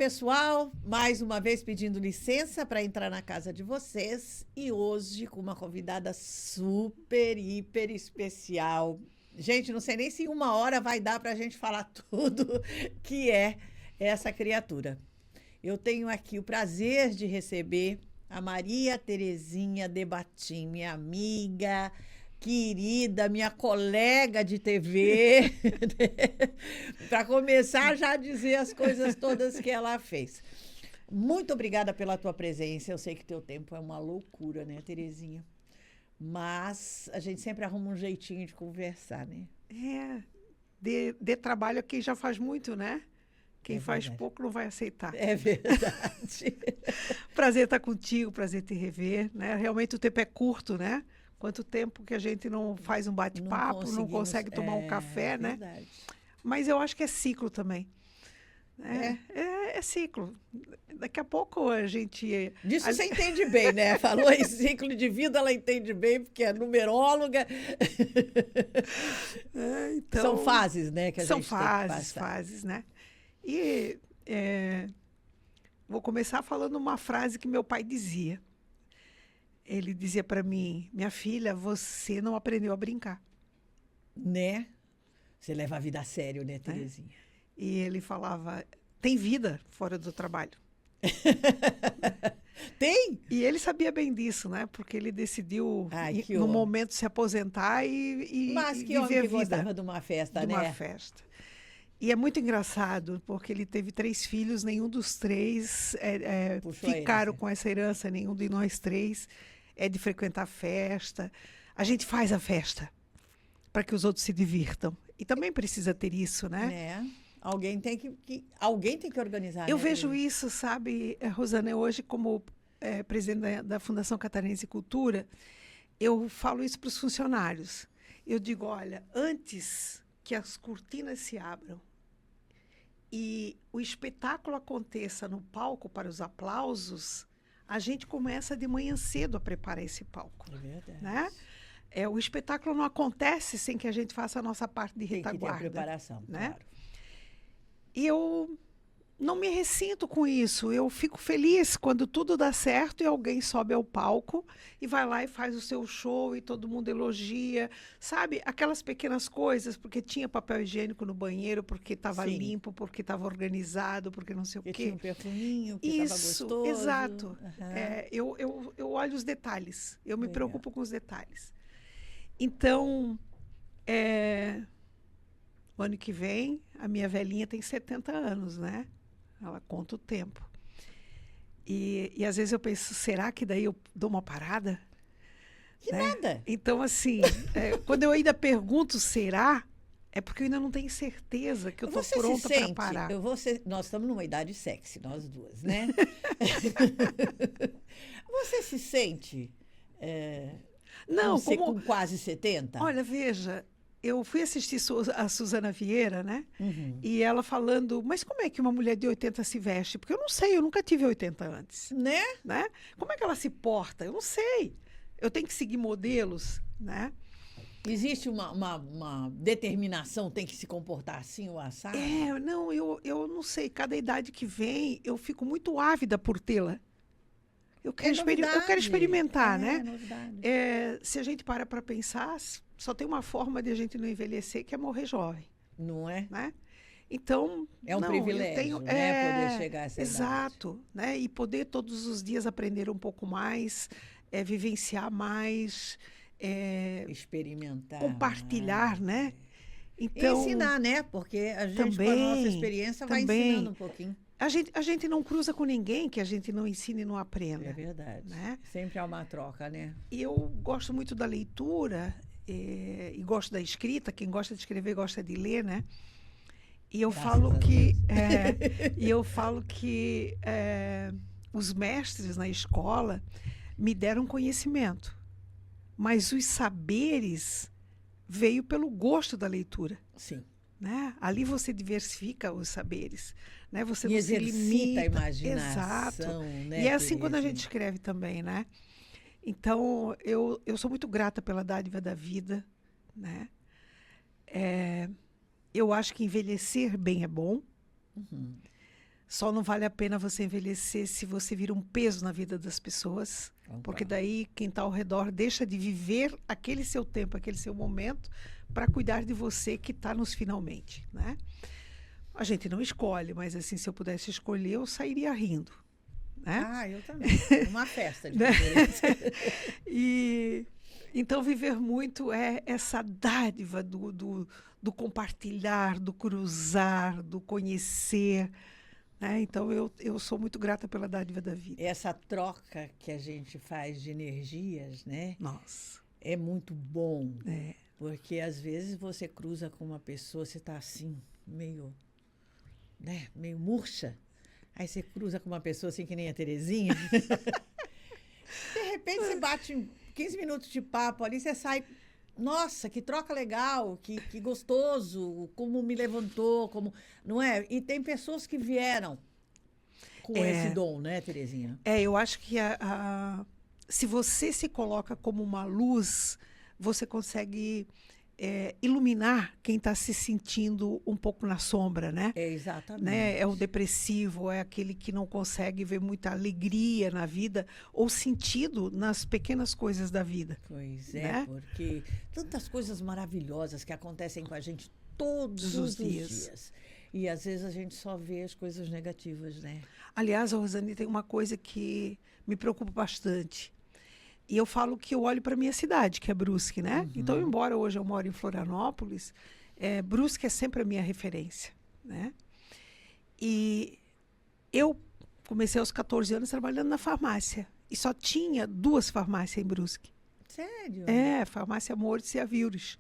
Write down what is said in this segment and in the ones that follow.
pessoal, mais uma vez pedindo licença para entrar na casa de vocês e hoje com uma convidada super, hiper especial. Gente, não sei nem se em uma hora vai dar para a gente falar tudo que é essa criatura. Eu tenho aqui o prazer de receber a Maria Terezinha Debatim, minha amiga, querida, minha colega de TV, para começar já a dizer as coisas todas que ela fez. Muito obrigada pela tua presença. Eu sei que teu tempo é uma loucura, né, Terezinha? Mas a gente sempre arruma um jeitinho de conversar, né? De trabalho a quem já faz muito, né? Quem faz pouco não vai aceitar. É verdade. Prazer estar contigo, prazer te rever, né? Realmente o tempo é curto, né? Quanto tempo que a gente não faz um bate-papo, não consegue tomar um café, né? Verdade. Mas eu acho que é ciclo também. É ciclo. Daqui a pouco a gente... Disso você entende bem, né? Falou em ciclo de vida, ela entende bem, porque é numeróloga. Então, são fases, né? Que a são gente tem que passar. fases, né? E vou começar falando uma frase que meu pai dizia. Ele dizia para mim, minha filha, você não aprendeu a brincar. Né? Você leva a vida a sério, né, Terezinha? E ele falava, tem vida fora do trabalho. Tem? E ele sabia bem disso, né? Porque ele decidiu, no homem. momento, se aposentar e Mas que viver homem a que vida gostava de uma festa, de né? uma festa. E é muito engraçado, porque ele teve 3 filhos, nenhum dos 3 ficaram com essa herança, nenhum de nós 3 é de frequentar festa. A gente faz a festa para que os outros se divirtam. E também precisa ter isso, né? Alguém tem que organizar. Eu vejo isso, sabe, Rosana, hoje como presidente da Fundação Catarinense Cultura, eu falo isso para os funcionários. Eu digo, olha, antes que as cortinas se abram e o espetáculo aconteça no palco para os aplausos, a gente começa de manhã cedo a preparar esse palco. É verdade. Né? O espetáculo não acontece sem que a gente faça a nossa parte de retaguarda. Tem que ter a preparação, né? Claro. E eu não me ressinto com isso. Eu fico feliz quando tudo dá certo e alguém sobe ao palco e vai lá e faz o seu show e todo mundo elogia. Sabe? Aquelas pequenas coisas, porque tinha papel higiênico no banheiro, porque estava limpo, porque estava organizado, porque não sei o quê. Tinha um perfuminho, que estava gostoso. Exato. Eu olho os detalhes. Eu me preocupo com os detalhes. Então, o ano que vem, a minha velhinha tem 70 anos, né? Ela conta o tempo. E às vezes eu penso, será que daí eu dou uma parada? Que nada. Então, assim, quando eu ainda pergunto será, é porque eu ainda não tenho certeza que eu estou pronta para parar. Nós estamos numa idade sexy, nós duas, né? Você se sente com quase 70? Olha, veja, eu fui assistir a Suzana Vieira, né? Uhum. E ela falando, mas como é que uma mulher de 80 se veste? Porque eu não sei, eu nunca tive 80 antes. Né? Como é que ela se porta? Eu não sei. Eu tenho que seguir modelos, né? Existe uma determinação, tem que se comportar assim ou assado? Não, eu não sei. Cada idade que vem, eu fico muito ávida por tê-la. Eu quero experimentar, né? Se a gente para pensar, só tem uma forma de a gente não envelhecer, que é morrer jovem. Não é? Né? Então, é um privilégio, né? Poder chegar a essa idade. Exato, né? E poder todos os dias aprender um pouco mais, vivenciar mais, experimentar, compartilhar, né? Então, e ensinar, né? Porque a gente, com a nossa experiência, vai ensinando um pouquinho. A gente não cruza com ninguém que a gente não ensine e não aprenda. É verdade. Né? Sempre há uma troca, né? E eu gosto muito da leitura e gosto da escrita. Quem gosta de escrever gosta de ler, né? E eu falo que os mestres na escola me deram conhecimento, mas os saberes veio pelo gosto da leitura. Sim. Né? Ali você diversifica os saberes, né? Você não se limita. A imaginação. Exato. Né, e é assim quando a gente escreve também, né? Então, eu sou muito grata pela dádiva da vida, né? Eu acho que envelhecer bem é bom. Uhum. Só não vale a pena você envelhecer se você vira um peso na vida das pessoas, porque daí quem está ao redor deixa de viver aquele seu tempo, aquele seu momento, para cuidar de você que está nos finalmente, né? A gente não escolhe, mas assim, se eu pudesse escolher, eu sairia rindo, né? Ah, eu também. Uma festa de Né? figueirense. E então viver muito é essa dádiva do compartilhar, do cruzar, do conhecer, né? Então eu sou muito grata pela dádiva da vida. Essa troca que a gente faz de energias, né? Nossa. É muito bom. É. Porque às vezes você cruza com uma pessoa, você está assim, meio, né, meio murcha. Aí você cruza com uma pessoa assim que nem a Terezinha. De repente você bate 15 minutos de papo ali, você sai. Nossa, que troca legal, que gostoso, como me levantou, como. Não é? E tem pessoas que vieram com esse dom, né, Terezinha? Eu acho que se você se coloca como uma luz, você consegue iluminar quem está se sentindo um pouco na sombra, né? É exatamente. Né? É o depressivo, é aquele que não consegue ver muita alegria na vida ou sentido nas pequenas coisas da vida. Pois é, né? Porque tantas coisas maravilhosas que acontecem com a gente todos os dias. E às vezes a gente só vê as coisas negativas, né? Aliás, Rosane, tem uma coisa que me preocupa bastante. E eu falo que eu olho para a minha cidade, que é Brusque, né? Então, embora hoje eu moro em Florianópolis, Brusque é sempre a minha referência, né? E eu comecei aos 14 anos trabalhando na farmácia. E só tinha 2 farmácias em Brusque. Sério? Farmácia Moritz e a Vires.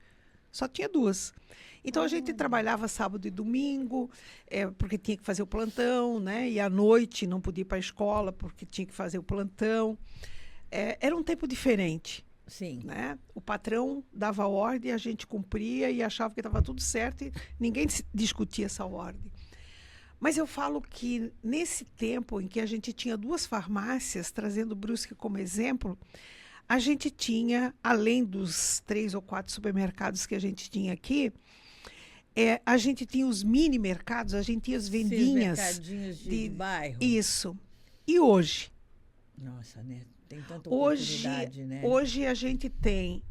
Só tinha 2. Então, a gente trabalhava sábado e domingo, porque tinha que fazer o plantão, né? E à noite não podia ir para a escola, porque tinha que fazer o plantão. Era um tempo diferente. Sim. Né? O patrão dava ordem, a gente cumpria e achava que estava tudo certo e ninguém discutia essa ordem. Mas eu falo que nesse tempo em que a gente tinha 2 farmácias, trazendo Brusque como exemplo, a gente tinha, além dos 3 ou 4 supermercados que a gente tinha aqui, a gente tinha os mini mercados, a gente tinha as vendinhas. Mercadinhos de bairro. Isso. E hoje? Nossa, né? Tem tanta oportunidade, né? Hoje a gente tem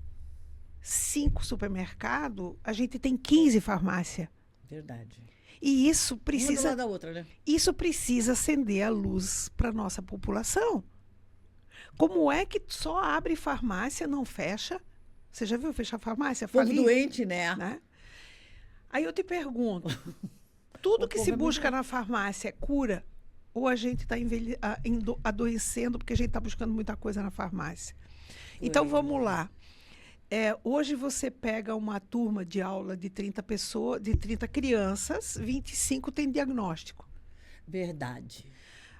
5 supermercados, a gente tem 15 farmácias. Verdade. E isso Uma do precisa, lado da outra, né? isso precisa acender a luz para a nossa população. Como é que só abre farmácia, não fecha? Você já viu fechar farmácia? Povo doente, né? Aí eu te pergunto, tudo que se busca na farmácia é cura? Ou a gente está adoecendo porque a gente está buscando muita coisa na farmácia? Então, vamos lá. Hoje você pega uma turma de aula de 30 pessoas, de 30 crianças, 25 tem diagnóstico. Verdade.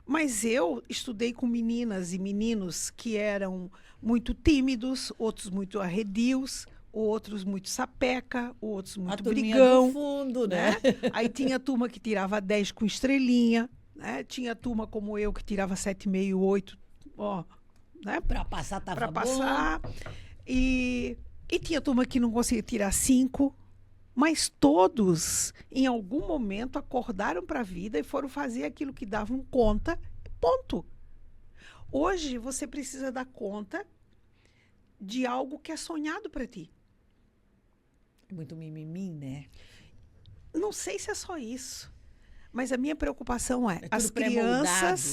Mas eu estudei com meninas e meninos que eram muito tímidos, outros muito arredios, outros muito sapeca, outros muito brigão. Do fundo, né? Aí tinha a turma que tirava 10 com estrelinha. Né? Tinha turma como eu que tirava 7,5, 8, né? Para passar tava pra bom. passar. E tinha turma que não conseguia tirar 5, mas todos, em algum momento, acordaram para a vida e foram fazer aquilo que davam conta, ponto. Hoje, você precisa dar conta de algo que é sonhado para ti. Muito mimimi, né? Não sei se é só isso. Mas a minha preocupação é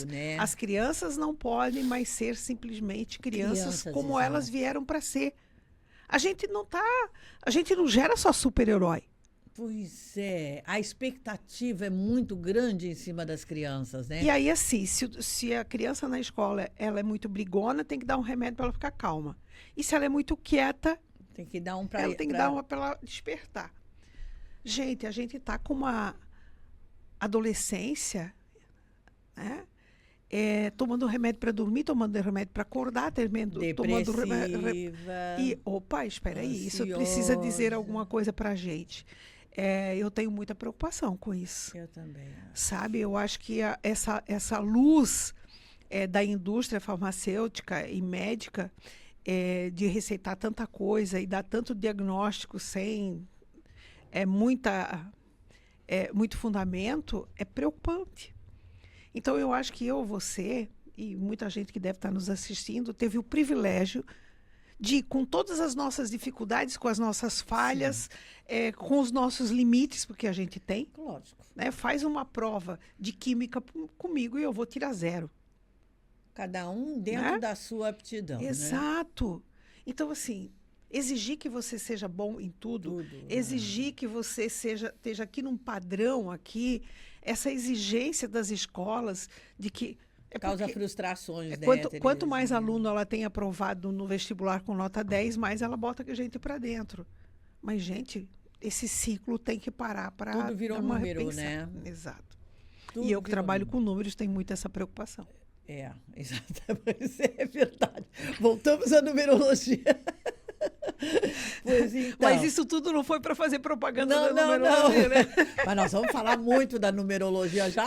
né? As crianças não podem mais ser simplesmente crianças como exato. Elas vieram para ser. A gente não gera só super-herói. Pois é, a expectativa é muito grande em cima das crianças, né? E aí, assim, se a criança na escola ela é muito brigona, tem que dar um remédio para ela ficar calma. E se ela é muito quieta, tem que dar um para ela tem que dar uma para ela despertar. Gente, a gente está com uma adolescência, né? Tomando remédio para dormir, tomando remédio para acordar, tomando remédio. E, opa, espera aí, isso precisa dizer alguma coisa para a gente. Eu tenho muita preocupação com isso. Eu também. Sabe, eu acho que essa luz da indústria farmacêutica e médica de receitar tanta coisa e dar tanto diagnóstico sem muito fundamento, é preocupante. Então, eu acho que você, e muita gente que deve estar nos assistindo, teve o privilégio de, com todas as nossas dificuldades, com as nossas falhas, com os nossos limites, porque a gente tem, Lógico. né? Faz uma prova de química comigo e eu vou tirar 0. Cada um dentro Né? da sua aptidão, né? Exato. Então, assim, exigir que você seja bom em tudo, Tudo, exigir que você esteja aqui num padrão aqui, essa exigência das escolas de que... Causa porque frustrações, né, quanto mais Terezinha? aluno ela tem aprovado no vestibular com nota 10, mais ela bota a gente para dentro. Mas, gente, esse ciclo tem que parar para Tudo virou dar uma número, repensada. né? Exato. Tudo E eu que virou trabalho número. com números tenho muito essa preocupação. Exatamente, é verdade. Voltamos à numerologia. Pois então. Mas isso tudo não foi para fazer propaganda da Não. numerologia, né? Mas nós vamos falar muito da numerologia já.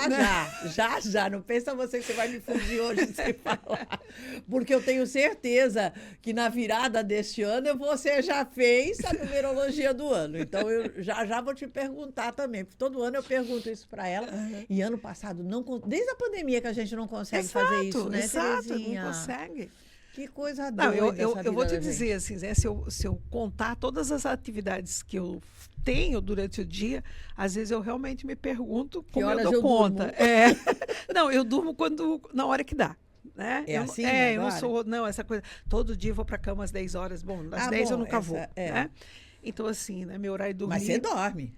Não pensa você que você vai me fugir hoje sem falar. Porque eu tenho certeza que na virada deste ano você já fez a numerologia do ano. Então eu já vou te perguntar também. Porque todo ano eu pergunto isso para ela. E ano passado, desde a pandemia que a gente não consegue fazer isso, né, Exato, Terezinha? não consegue. Que coisa Não, doida eu vou te essa vida da gente. dizer assim, Zé, se eu contar todas as atividades que eu tenho durante o dia, às vezes eu realmente me pergunto como eu horas dou eu conta. durmo? Não, eu durmo na hora que dá. Né? É assim eu não agora? sou, não, essa coisa. Todo dia eu vou para a cama às 10 horas. Bom, às 10 eu nunca vou. Né? Então, assim, né, meu horário de dormir. Mas você dorme.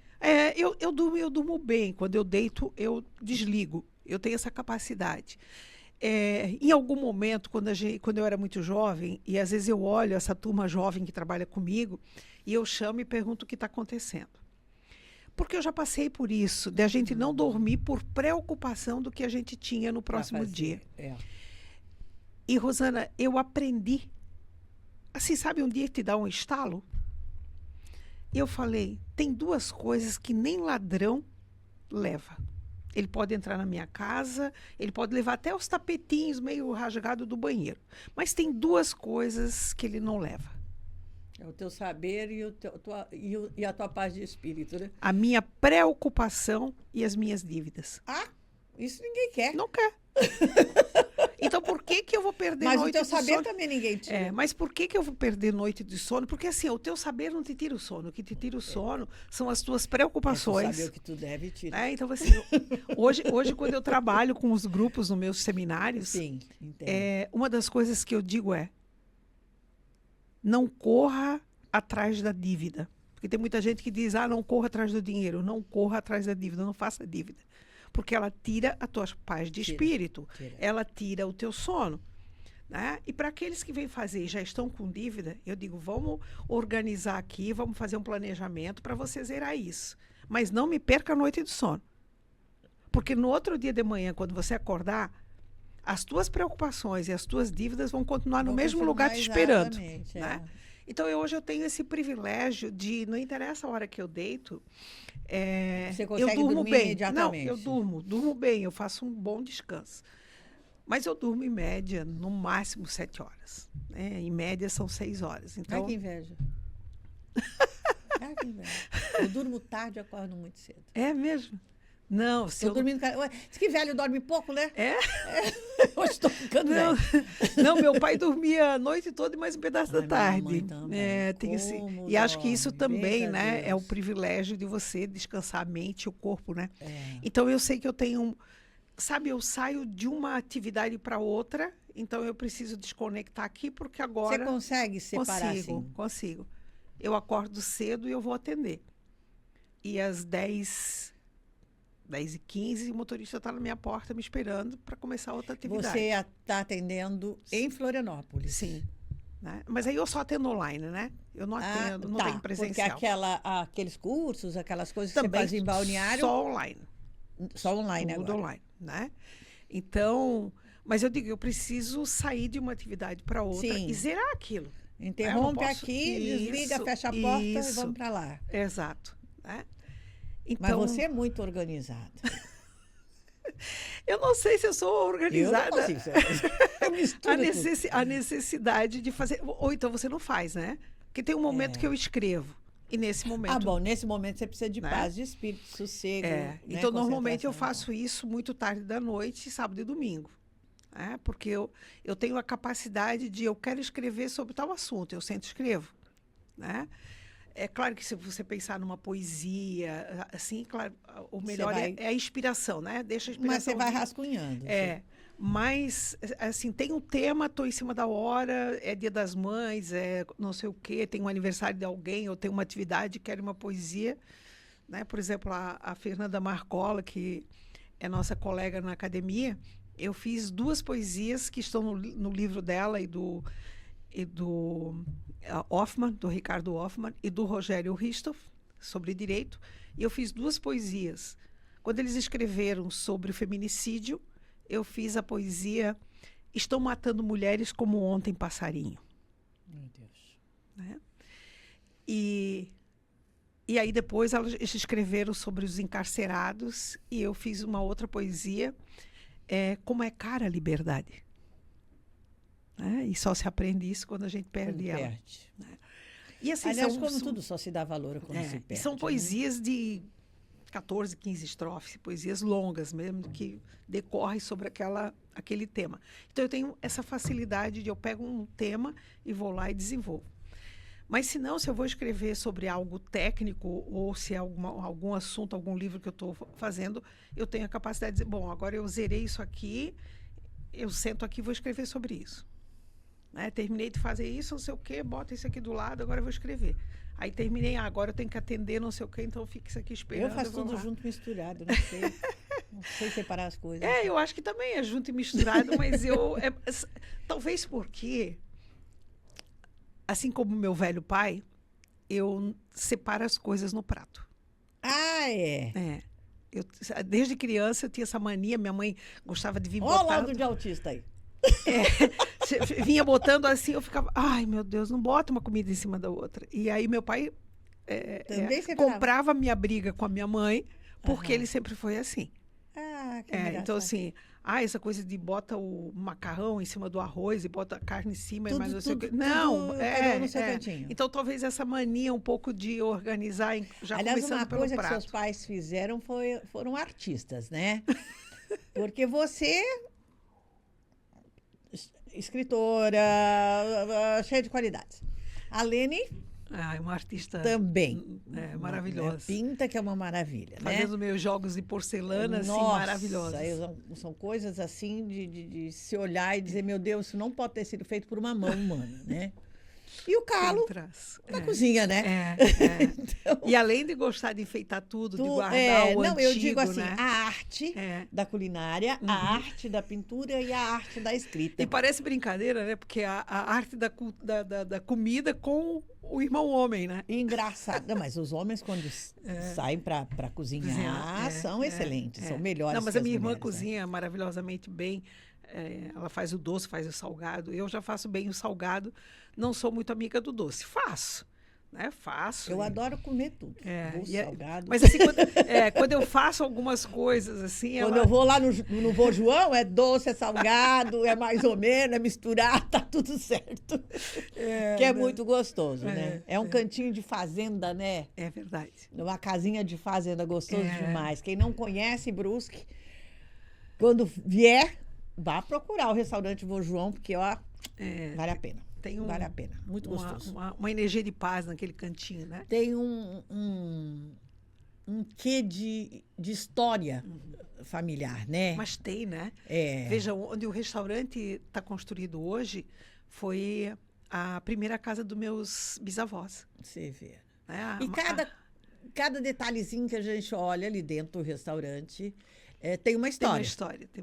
Eu durmo bem. Quando eu deito, eu desligo. Eu tenho essa capacidade. Em algum momento, quando eu era muito jovem, e às vezes eu olho essa turma jovem que trabalha comigo, e eu chamo e pergunto o que está acontecendo. Porque eu já passei por isso, de a gente não dormir por preocupação do que a gente tinha no próximo dia. E, Rosana, eu aprendi. Assim, sabe, um dia te dá um estalo? E eu falei, tem 2 coisas que nem ladrão leva. Ele pode entrar na minha casa, ele pode levar até os tapetinhos meio rasgados do banheiro. Mas tem 2 coisas que ele não leva. É o teu saber e a tua paz de espírito, né? A minha preocupação e as minhas dívidas. Ah, isso ninguém quer. Não quer. Então, por que eu vou perder Mas noite o teu de saber sono? também ninguém tira. Mas por que eu vou perder noite de sono? Porque assim, o teu saber não te tira o sono. O que te tira o sono são as tuas preocupações. Saber o que tu deve tirar. Então, assim, hoje, quando eu trabalho com os grupos nos meus seminários, Sim, entendo. Uma das coisas que eu digo não corra atrás da dívida. Porque tem muita gente que diz, não corra atrás do dinheiro, não corra atrás da dívida, não faça dívida. Porque ela tira a tua paz de espírito, ela tira o teu sono. Né? E para aqueles que vêm fazer e já estão com dívida, eu digo, vamos organizar aqui, vamos fazer um planejamento para você zerar isso. Mas não me perca a noite de sono. Porque no outro dia de manhã, quando você acordar, as tuas preocupações e as tuas dívidas vão continuar no mesmo lugar te esperando. Né? Então, hoje eu tenho esse privilégio de, não interessa a hora que eu deito, você consegue eu durmo dormir bem. imediatamente? Não, eu durmo bem, eu faço um bom descanso. Mas eu durmo em média, no máximo 7 horas. Né? Em média são 6 horas. Então... Ai, que inveja. Ai, que inveja. Eu durmo tarde e acordo muito cedo. É mesmo? Não, se eu... dormindo... Diz que velho dorme pouco, né? Hoje estou ficando não, velho. Não, meu pai dormia a noite toda e mais um pedaço da tarde. Minha mãe também. E acho que isso dorme? também, Bem, né, Deus. é o privilégio de você descansar a mente e o corpo, né? Então, eu sei que eu tenho... Sabe, eu saio de uma atividade para outra, então eu preciso desconectar aqui, porque agora... Você consegue separar assim? Consigo. Eu acordo cedo e eu vou atender. E às 10h15, o motorista está na minha porta me esperando para começar outra atividade. Você está atendendo em Florianópolis? Sim. Né? Mas aí eu só atendo online, né? Eu não atendo, não tenho presencial. Porque aqueles cursos, aquelas coisas também que você faz em balneário... Só online. Só online Tudo agora. online, né? Então, mas eu digo, eu preciso sair de uma atividade para outra e zerar aquilo. Interrompe aqui, desliga, fecha a porta e vamos para lá. Exato. Né? Mas Então, você é muito organizada. Eu não sei se eu sou organizada. Eu não consigo ser. Eu misturo a necessidade de fazer... Ou então você não faz, né? Porque tem um momento que eu escrevo. E nesse momento... Ah, bom, nesse momento você precisa de Né? paz de espírito, sossego, né? Então, normalmente eu Concentração. faço isso muito tarde da noite, sábado e domingo. Né? Porque eu tenho a capacidade de, eu quero escrever sobre tal assunto, eu sento e escrevo. Né? É claro que se você pensar numa poesia, assim, claro, o melhor é a inspiração, né? Deixa a inspiração. Mas você vai rascunhando. Mas, assim, tem um tema, estou em cima da hora, é Dia das Mães, é não sei o quê, tem um aniversário de alguém, ou tem uma atividade, quero uma poesia. Né? Por exemplo, a Fernanda Marcola, que é nossa colega na academia, eu fiz 2 poesias que estão no livro dela e do Hoffmann, do Ricardo Hoffmann, e do Rogério Ristoff, sobre direito. E eu fiz 2 poesias. Quando eles escreveram sobre o feminicídio, eu fiz a poesia Estão Matando Mulheres como Ontem Passarinho. Meu Deus. Né? E aí depois elas escreveram sobre os encarcerados e eu fiz uma outra poesia, Como é Cara a Liberdade. Né? E só se aprende isso quando a gente perde ela. Né? E assim, aliás, como tudo só se dá valor quando se perde. São poesias de 14, 15 estrofes, poesias longas mesmo, que decorrem sobre aquele tema. Então, eu tenho essa facilidade de eu pego um tema e vou lá e desenvolvo. Mas, se não, se eu vou escrever sobre algo técnico ou se é algum assunto, algum livro que eu estou fazendo, eu tenho a capacidade de dizer, bom, agora eu zerei isso aqui, eu sento aqui e vou escrever sobre isso. Né? Terminei de fazer isso, não sei o quê, bota isso aqui do lado, agora eu vou escrever. Aí terminei, agora eu tenho que atender não sei o quê, então fica isso aqui esperando. Eu faço tudo junto, misturado, não sei separar as coisas. Eu acho que também é junto e misturado, mas talvez porque, assim como meu velho pai, eu separo as coisas no prato. Ah, é? Desde criança eu tinha essa mania, minha mãe gostava de vir Olha o botando... lado de autista aí. Vinha botando assim, eu ficava, ai meu Deus, não bota uma comida em cima da outra. E aí meu pai comprava minha briga com a minha mãe, porque ele sempre foi assim. Ah, que engraçado. Então assim, essa coisa de bota o macarrão em cima do arroz e bota a carne em cima, mas não sei o que. Não, cada um no seu cantinho. Então talvez essa mania um pouco de organizar, já aliás, começando pelo prato. Aliás, uma coisa que seus pais fizeram foram artistas, né? Porque você... escritora, cheia de qualidades. A Lene... é uma artista... também. Maravilhosa. Pinta, que é uma maravilha, fazendo meus jogos de porcelana, assim, maravilhosos. São coisas, assim, de se olhar e dizer, meu Deus, isso não pode ter sido feito por uma mão humana, né? E o Calo na cozinha, né? Então, e além de gostar de enfeitar tudo, de guardar o antigo, eu digo assim, né? a arte da culinária, a arte da pintura e a arte da escrita. E parece brincadeira, né? Porque a arte da comida com o irmão homem, né? Engraçado. Não, mas os homens, quando saem para cozinhar, são excelentes, são melhores. Não, mas que a minha irmã mulheres, cozinha maravilhosamente bem. Ela faz o doce, faz o salgado. Eu já faço bem o salgado. Não sou muito amiga do doce. Faço, né? Faço. Eu adoro comer tudo. Doce, salgado. Mas assim, quando eu faço algumas coisas assim... Quando eu vou lá no Vô João, é doce, é salgado, é mais ou menos, é misturado, tá tudo certo. Que é muito gostoso, né? É um cantinho de fazenda, né? É verdade. Uma casinha de fazenda, gostoso demais. Quem não conhece Brusque, quando vier... vá procurar o restaurante Vô João, porque vale a pena. Vale a pena. Muito gostoso. Uma energia de paz naquele cantinho, né? Tem um quê de história familiar, né? Mas tem, né? Veja, onde o restaurante está construído hoje foi a primeira casa dos meus bisavós. Você vê. E cada detalhezinho que a gente olha ali dentro do restaurante... tem uma história. Tem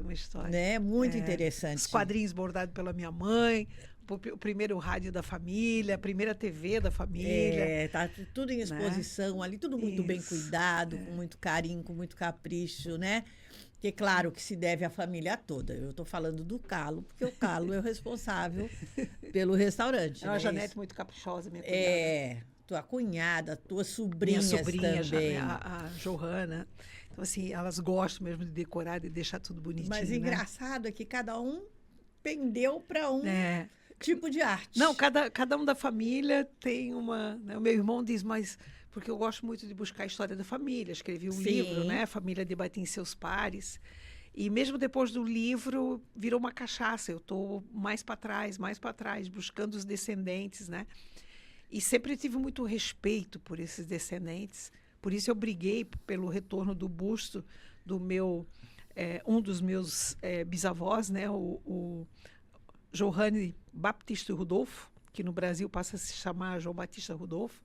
uma história. Né? Muito interessante. Os quadrinhos bordados pela minha mãe, o primeiro rádio da família, a primeira TV da família. Tá tudo em exposição ali, tudo muito bem cuidado, com muito carinho, com muito capricho, né? Que claro que se deve à família toda. Eu estou falando do Calo, porque o Calo é o responsável pelo restaurante. É uma Janete muito caprichosa, minha cunhada. Tua cunhada, tuas sobrinhas sobrinha, também. A Johanna. Então, assim, elas gostam mesmo de decorar, de deixar tudo bonitinho. Mas engraçado é que cada um pendeu para um. tipo de arte. Não, cada um da família tem uma... Né? O meu irmão diz, mas... Porque eu gosto muito de buscar a história da família. Escrevi um livro, né? Família Debatem Seus Pares. E mesmo depois do livro, virou uma cachaça. Eu estou mais para trás, buscando os descendentes, né? E sempre tive muito respeito por esses descendentes. Por isso eu briguei pelo retorno do busto do meu... um dos meus bisavós, né? O Johanne Baptista Rudolfo, que no Brasil passa a se chamar João Batista Rudolfo.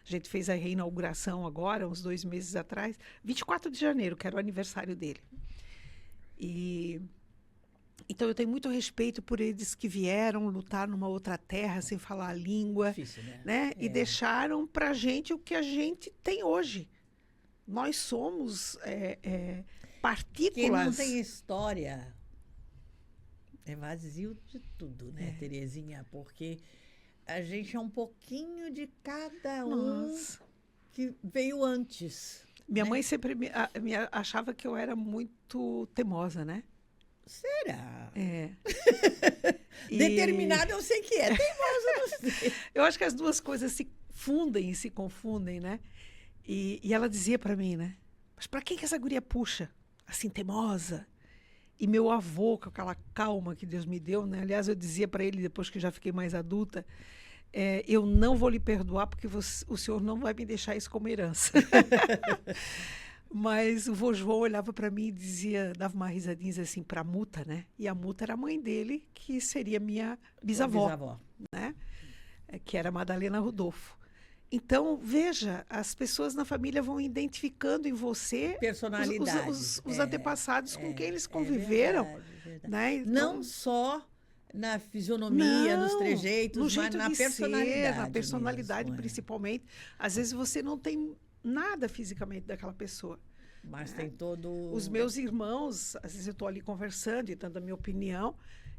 A gente fez a reinauguração agora, uns 2 meses atrás, 24 de janeiro, que era o aniversário dele. Então, eu tenho muito respeito por eles que vieram lutar numa outra terra, sem falar a língua. Difícil, né? E deixaram para a gente o que a gente tem hoje. Nós somos partículas. Quem não tem história é vazio de tudo, né, Terezinha? Porque a gente é um pouquinho de cada um que veio antes. Minha mãe sempre achava que eu era muito teimosa, né? Será? Determinada eu sei que é, teimosa eu não sei. Eu acho que as duas coisas se fundem e se confundem, né? E ela dizia para mim, né? Mas para que essa guria puxa? Assim, teimosa. E meu avô, com aquela calma que Deus me deu, né? Aliás, eu dizia para ele, depois que já fiquei mais adulta, eu não vou lhe perdoar porque o senhor não vai me deixar isso como herança. Mas o vô João olhava para mim e dizia, dava uma risadinha assim, para a Muta, né? E a Muta era a mãe dele, que seria minha bisavó. Né? Que era Madalena Rudolfo. Então, veja, as pessoas na família vão identificando em você os antepassados com quem eles conviveram. Verdade. Né? Então, não só na fisionomia, nos trejeitos, no jeito mas na de personalidade. Ser, na personalidade, mesmo, principalmente. Às vezes você não tem nada fisicamente daquela pessoa. Mas tem todo... Os meus irmãos, às vezes eu estou ali conversando e dando a minha opinião,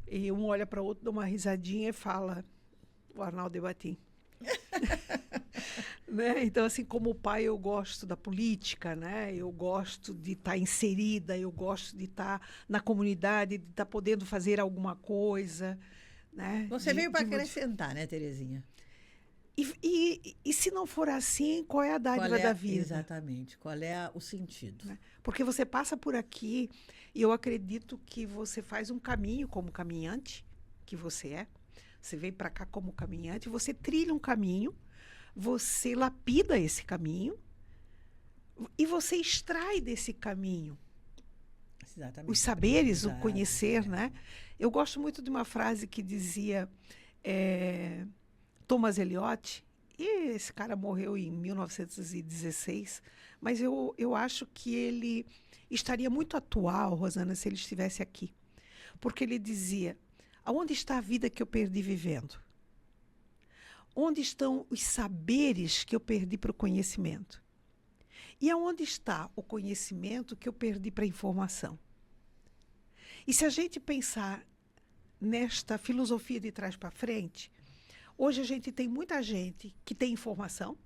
e um olha para o outro, dá uma risadinha e fala, o Arnaldo Debatim. Né? Então, assim, como pai, eu gosto da política, né? Eu gosto de estar inserida, eu gosto de estar na comunidade, de estar podendo fazer alguma coisa. Né? Você veio para acrescentar, né, Terezinha? E se não for assim, qual é a dádiva da vida? Exatamente, qual é o sentido? Né? Porque você passa por aqui e eu acredito que você faz um caminho como caminhante, que você é. Você vem para cá como caminhante, você trilha um caminho, você lapida esse caminho e você extrai desse caminho os saberes, o conhecer, né? Eu gosto muito de uma frase que dizia Thomas Eliot, e esse cara morreu em 1916, mas eu acho que ele estaria muito atual, Rosana, se ele estivesse aqui. Porque ele dizia, aonde está a vida que eu perdi vivendo? Onde estão os saberes que eu perdi para o conhecimento? E aonde está o conhecimento que eu perdi para a informação? E se a gente pensar nesta filosofia de trás para frente, hoje a gente tem muita gente que tem informação.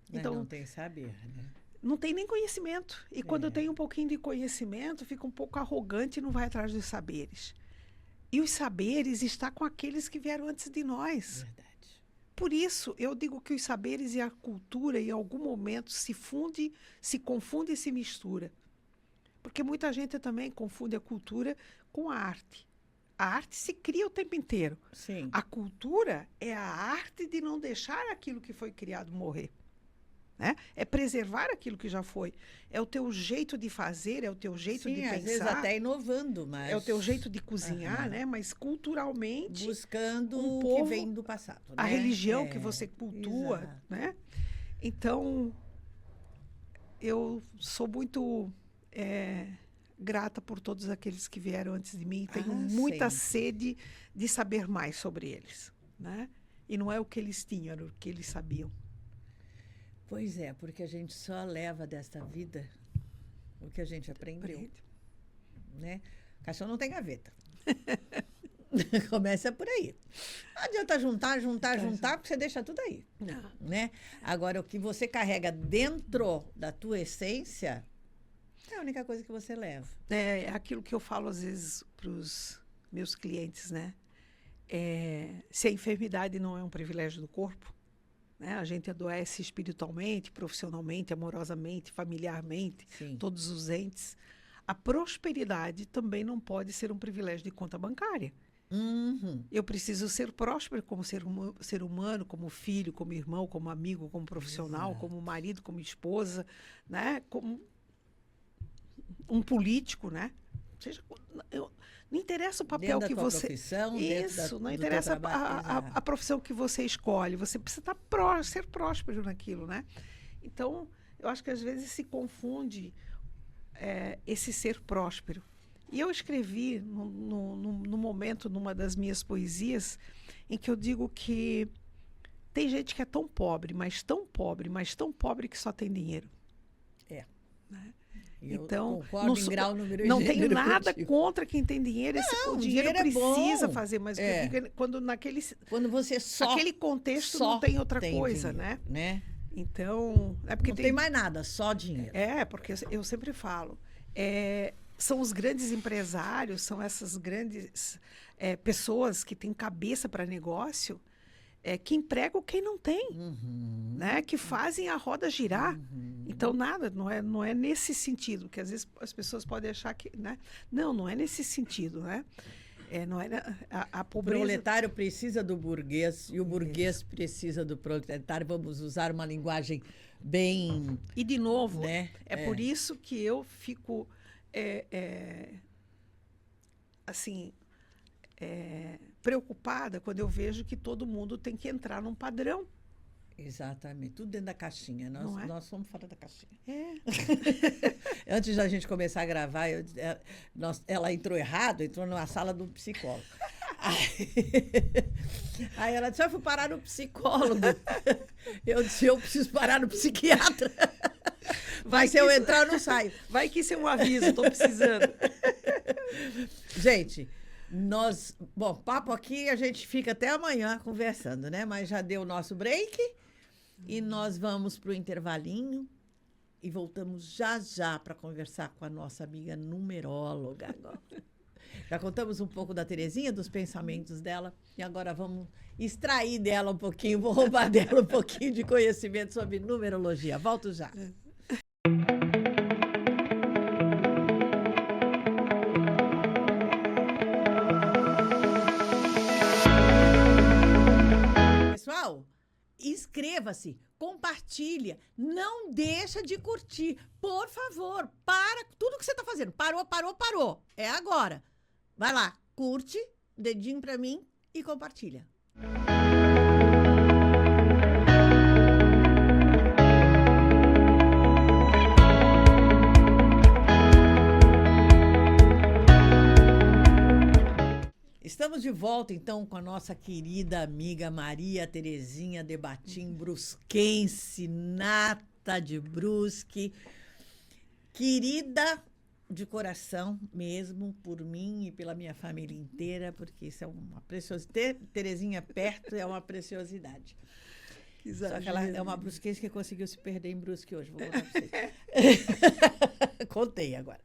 Então, não tem saber, né? Não tem nem conhecimento. E quando tem um pouquinho de conhecimento, fica um pouco arrogante e não vai atrás dos saberes. E os saberes estão com aqueles que vieram antes de nós. Verdade. Por isso, eu digo que os saberes e a cultura, em algum momento, se confunde e se mistura. Porque muita gente também confunde a cultura com a arte. A arte se cria o tempo inteiro. Sim. A cultura é a arte de não deixar aquilo que foi criado morrer. Né? É preservar aquilo que já foi. É o teu jeito de fazer, é o teu jeito de pensar. Às vezes até inovando, mas... É o teu jeito de cozinhar, né? Mas culturalmente... Buscando um o povo, que vem do passado. Né? A religião que você cultua, né? Então, eu sou muito grata por todos aqueles que vieram antes de mim. Tenho muita sede de saber mais sobre eles, né? E não é o que eles tinham, era o que eles sabiam. Pois é, porque a gente só leva desta vida o que a gente aprendeu. Né? Caixão não tem gaveta. Começa por aí. Não adianta juntar, porque você deixa tudo aí. Não. Né? Agora, o que você carrega dentro da tua essência é a única coisa que você leva. É aquilo que eu falo às vezes para os meus clientes, né? se a enfermidade não é um privilégio do corpo, né? A gente adoece espiritualmente, profissionalmente, amorosamente, familiarmente, Sim. todos os entes. A prosperidade também não pode ser um privilégio de conta bancária. Uhum. Eu preciso ser próspero como ser humano, como filho, como irmão, como amigo, como profissional, Exato. como marido, como esposa, né? Como um político, né? Seja, não interessa o papel Dentro da que tua você... profissão, Isso, não do teu interessa trabalho. a profissão que você escolhe. Você precisa ser próspero naquilo, né? Então, eu acho que às vezes se confunde esse ser próspero. E eu escrevi no momento, numa das minhas poesias, em que eu digo que tem gente que é tão pobre, mas tão pobre, mas tão pobre que só tem dinheiro. É. Né? Eu Então, concordo em grau, número e não tenho gênero nada contigo. contra quem tem dinheiro. Não, O o dinheiro dinheiro é precisa bom. fazer, mas o que eu digo é quando Quando você aquele contexto não tem outra coisa, dinheiro, né? né? Não Então, tem mais nada, só dinheiro. porque eu sempre falo, são os grandes empresários, são essas grandes pessoas que têm cabeça para negócio, que empregam quem não tem, Uhum. né? Que fazem a roda girar. Então, nada, não é nesse sentido, que às vezes as pessoas podem achar que, né? Não é nesse sentido, né? Não é a O pobreza... proletário precisa do burguês e o burguês precisa do proletário. Vamos usar uma linguagem bem... E, de novo, né? por isso que eu fico, assim, preocupada quando eu vejo que todo mundo tem que entrar num padrão. Exatamente, tudo dentro da caixinha. Nós somos fora da caixinha. Antes da gente começar a gravar, ela entrou errado, entrou numa sala do psicólogo. Aí ela disse, eu fui parar no psicólogo. Eu disse, eu preciso parar no psiquiatra. Mas se eu entrar, eu não saio. Vai que isso é um aviso, estou precisando. Gente, bom, papo aqui, a gente fica até amanhã conversando, né? Mas já deu o nosso break e nós vamos para o intervalinho e voltamos já para conversar com a nossa amiga numeróloga agora. Já contamos um pouco da Terezinha, dos pensamentos dela, e agora vamos extrair dela um pouquinho, vou roubar dela um pouquinho de conhecimento sobre numerologia. Volto já. Pessoal, inscreva-se, compartilha, não deixa de curtir, por favor, para tudo que você está fazendo. Parou, é agora. Vai lá, curte, dedinho para mim e compartilha. Estamos de volta, então, com a nossa querida amiga Maria Terezinha de Batim, brusquense, nata de Brusque. Querida de coração mesmo, por mim e pela minha família inteira, porque isso é uma preciosidade. Terezinha perto é uma preciosidade. Só que ela é uma brusquense que conseguiu se perder em Brusque hoje. Vou contar para vocês. Contei agora.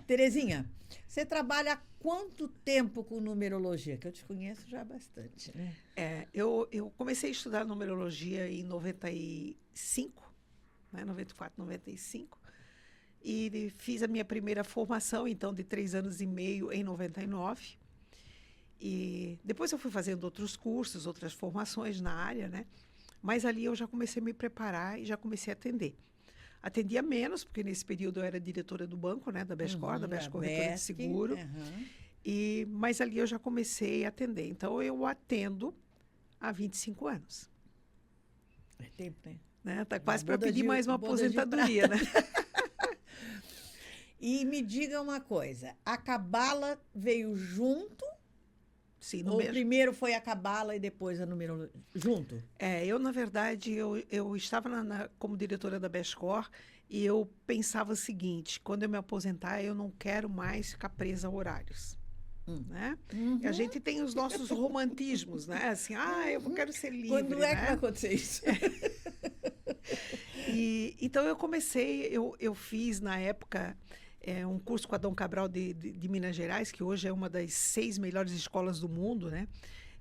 Terezinha, você trabalha há quanto tempo com numerologia? Que eu te conheço já há bastante, né? Eu comecei a estudar numerologia em 95, né? 94, 95. E fiz a minha primeira formação, então, de 3 anos e meio em 99. E depois eu fui fazendo outros cursos, outras formações na área, né? Mas ali eu já comecei a me preparar e já comecei a atender. Atendia menos, porque nesse período eu era diretora do banco, né? Da Bescor, da Bescor Corretora de Seguro. Mas ali eu já comecei a atender. Então, eu atendo há 25 anos. É tempo, né? Tá quase para pedir mais uma aposentadoria, né? E me diga uma coisa, a cabala veio junto? Sim, ou primeiro foi a cabala e depois a numerologia? Junto? Eu, na verdade, eu estava como diretora da Bescor e eu pensava o seguinte, quando eu me aposentar, eu não quero mais ficar presa a horários. Né? Uhum. A gente tem os nossos romantismos, né? Assim, eu quero ser livre. Quando né? que vai acontecer isso? Então, eu comecei, eu fiz, na época, um curso com a Dom Cabral de Minas Gerais, que hoje é uma das 6 melhores escolas do mundo, né?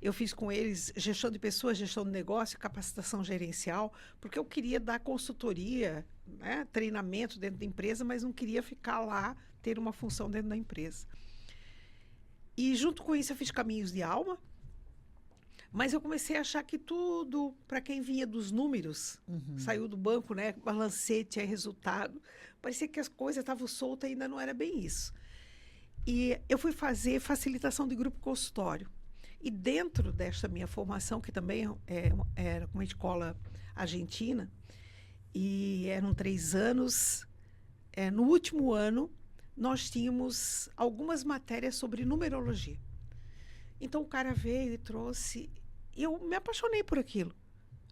Eu fiz com eles gestão de pessoas, gestão de negócio, capacitação gerencial, porque eu queria dar consultoria, né, treinamento dentro da empresa, mas não queria ficar lá, ter uma função dentro da empresa. E junto com isso eu fiz caminhos de alma, mas eu comecei a achar que tudo, para quem vinha dos números, saiu do banco, né, balancete, resultado, parecia que as coisas estavam soltas e ainda não era bem isso. E eu fui fazer facilitação de grupo consultório. E dentro desta minha formação, que também era uma escola argentina, e eram 3 anos, no último ano, nós tínhamos algumas matérias sobre numerologia. Então, o cara veio e trouxe, e eu me apaixonei por aquilo.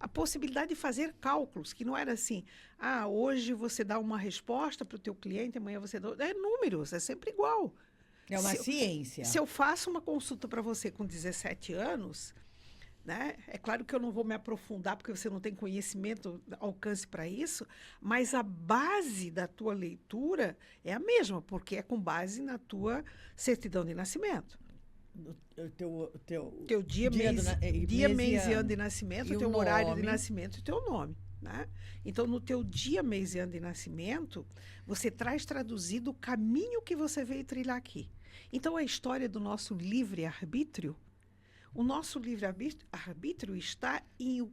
A possibilidade de fazer cálculos, que não era assim, hoje você dá uma resposta para o teu cliente, amanhã você dá... É números, é sempre igual. É uma ciência. Se eu faço uma consulta para você com 17 anos, né? É claro que eu não vou me aprofundar, porque você não tem conhecimento, alcance para isso, mas a base da tua leitura é a mesma, porque é com base na tua certidão de nascimento. Teu dia, mês e ano de nascimento, o teu horário de nascimento e teu nome. Né? Então, no teu dia, mês e ano de nascimento, você traz traduzido o caminho que você veio trilhar aqui. Então, a história do nosso livre-arbítrio, o nosso livre-arbítrio está em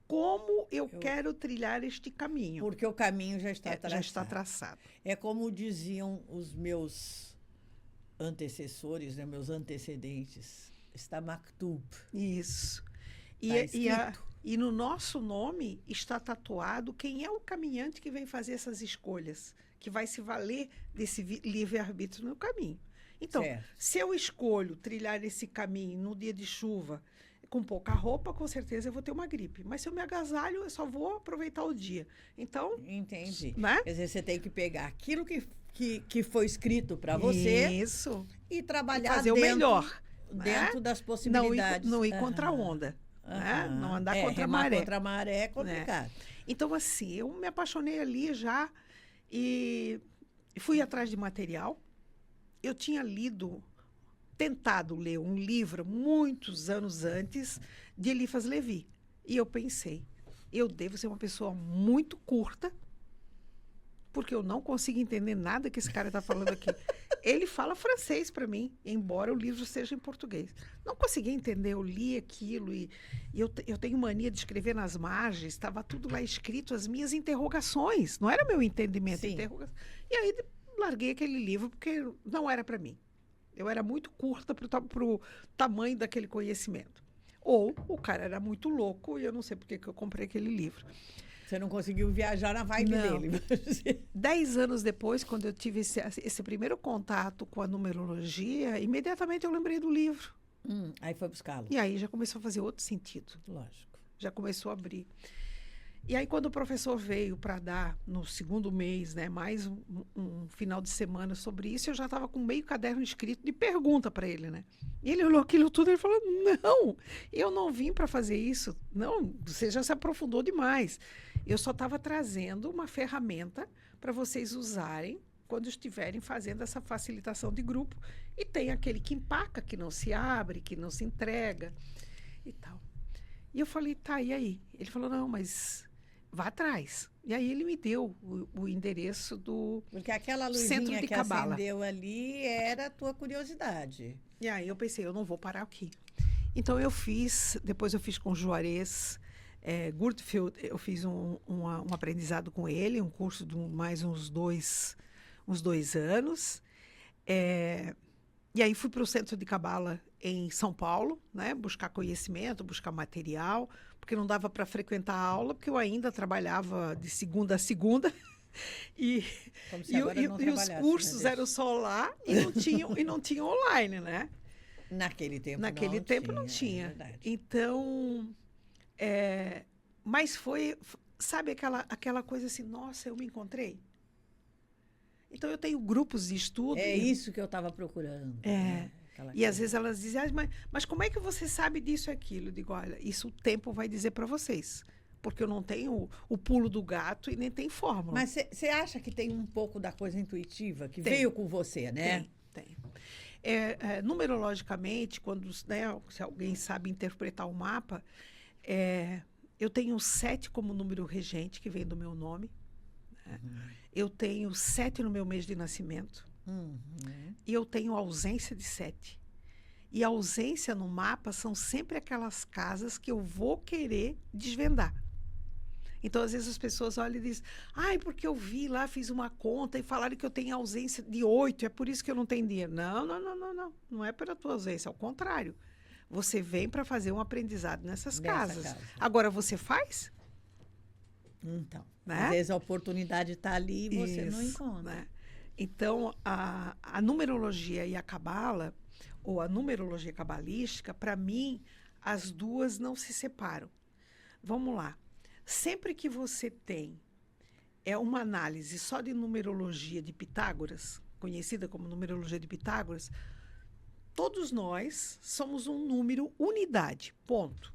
como eu quero trilhar este caminho. Porque o caminho já está traçado. Já está traçado. É como diziam os meus antecessores, né, meus antecedentes, está maktub. Isso. E no nosso nome está tatuado quem é o caminhante que vem fazer essas escolhas, que vai se valer desse livre-arbítrio no caminho. Então, se eu escolho trilhar esse caminho no dia de chuva, com pouca roupa, com certeza eu vou ter uma gripe. Mas se eu me agasalho, eu só vou aproveitar o dia. Então... Entendi. Né? Quer dizer, você tem que pegar aquilo que foi escrito para você. Isso. E trabalhar e fazer o melhor. Dentro das possibilidades. Não ir contra a onda. Né? Não andar contra a maré. Contra a maré é complicado. Né? Então, assim, eu me apaixonei ali já e fui atrás de material. Eu tinha tentado ler um livro muitos anos antes de Eliphas Levi. E eu pensei, eu devo ser uma pessoa muito curta, porque eu não consigo entender nada que esse cara está falando aqui. Ele fala francês para mim, embora o livro seja em português. Não consegui entender, eu li aquilo e eu tenho mania de escrever nas margens, estava tudo lá escrito, as minhas interrogações, não era meu entendimento. E aí larguei aquele livro porque não era para mim. Eu era muito curta para o tamanho daquele conhecimento. Ou o cara era muito louco e eu não sei por que eu comprei aquele livro. Você não conseguiu viajar na vibe dele. 10 anos depois, quando eu tive esse primeiro contato com a numerologia, imediatamente eu lembrei do livro. Aí foi buscá-lo. E aí já começou a fazer outro sentido. Lógico. Já começou a abrir. E aí, quando o professor veio para dar, no segundo mês, né, mais um final de semana sobre isso, eu já estava com meio caderno escrito de pergunta para ele, né? E ele olhou aquilo tudo e falou, não, eu não vim para fazer isso. Não, você já se aprofundou demais. Eu só estava trazendo uma ferramenta para vocês usarem quando estiverem fazendo essa facilitação de grupo. E tem aquele que empaca, que não se abre, que não se entrega e tal. E eu falei, tá, e aí? Ele falou, não, mas... vá atrás. E aí ele me deu o endereço do Porque aquela luzinha que acendeu ali era a tua curiosidade. E aí eu pensei, eu não vou parar aqui. Então depois eu fiz com o Juarez Gurtfield, eu fiz um aprendizado com ele, um curso de mais uns dois anos. E aí fui para o Centro de Cabala em São Paulo, né, buscar conhecimento, buscar material, porque não dava para frequentar a aula, porque eu ainda trabalhava de segunda a segunda. E os cursos eram só lá e não tinham online, né? Naquele tempo não tinha. Então, mas foi, sabe aquela coisa assim, nossa, eu me encontrei? Então, eu tenho grupos de estudo. É isso que eu estava procurando. Né? E às vezes elas dizem, mas como é que você sabe disso e aquilo? Eu digo, olha, isso o tempo vai dizer para vocês. porque eu não tenho o pulo do gato e nem tem fórmula. Mas você acha que tem um pouco da coisa intuitiva que Tem. veio com você, né? Tem. Numerologicamente, quando, né, se alguém sabe interpretar o mapa, eu tenho 7 como número regente, que vem do meu nome. Né? Eu tenho 7 no meu mês de nascimento. E eu tenho ausência de 7. E a ausência no mapa são sempre aquelas casas que eu vou querer desvendar. Então, às vezes, as pessoas olham e dizem, porque eu vi lá, fiz uma conta e falaram que eu tenho ausência de 8, é por isso que eu não tenho dinheiro. Não. Não é pela tua ausência, ao contrário. Você vem para fazer um aprendizado nessas casas. Agora, você faz? Então, né? Às vezes a oportunidade está ali e você não encontra. Né? Então, a numerologia e a cabala, ou a numerologia cabalística, para mim, as duas não se separam. Vamos lá. Sempre que você tem uma análise só de numerologia de Pitágoras, conhecida como numerologia de Pitágoras, todos nós somos um número unidade, ponto.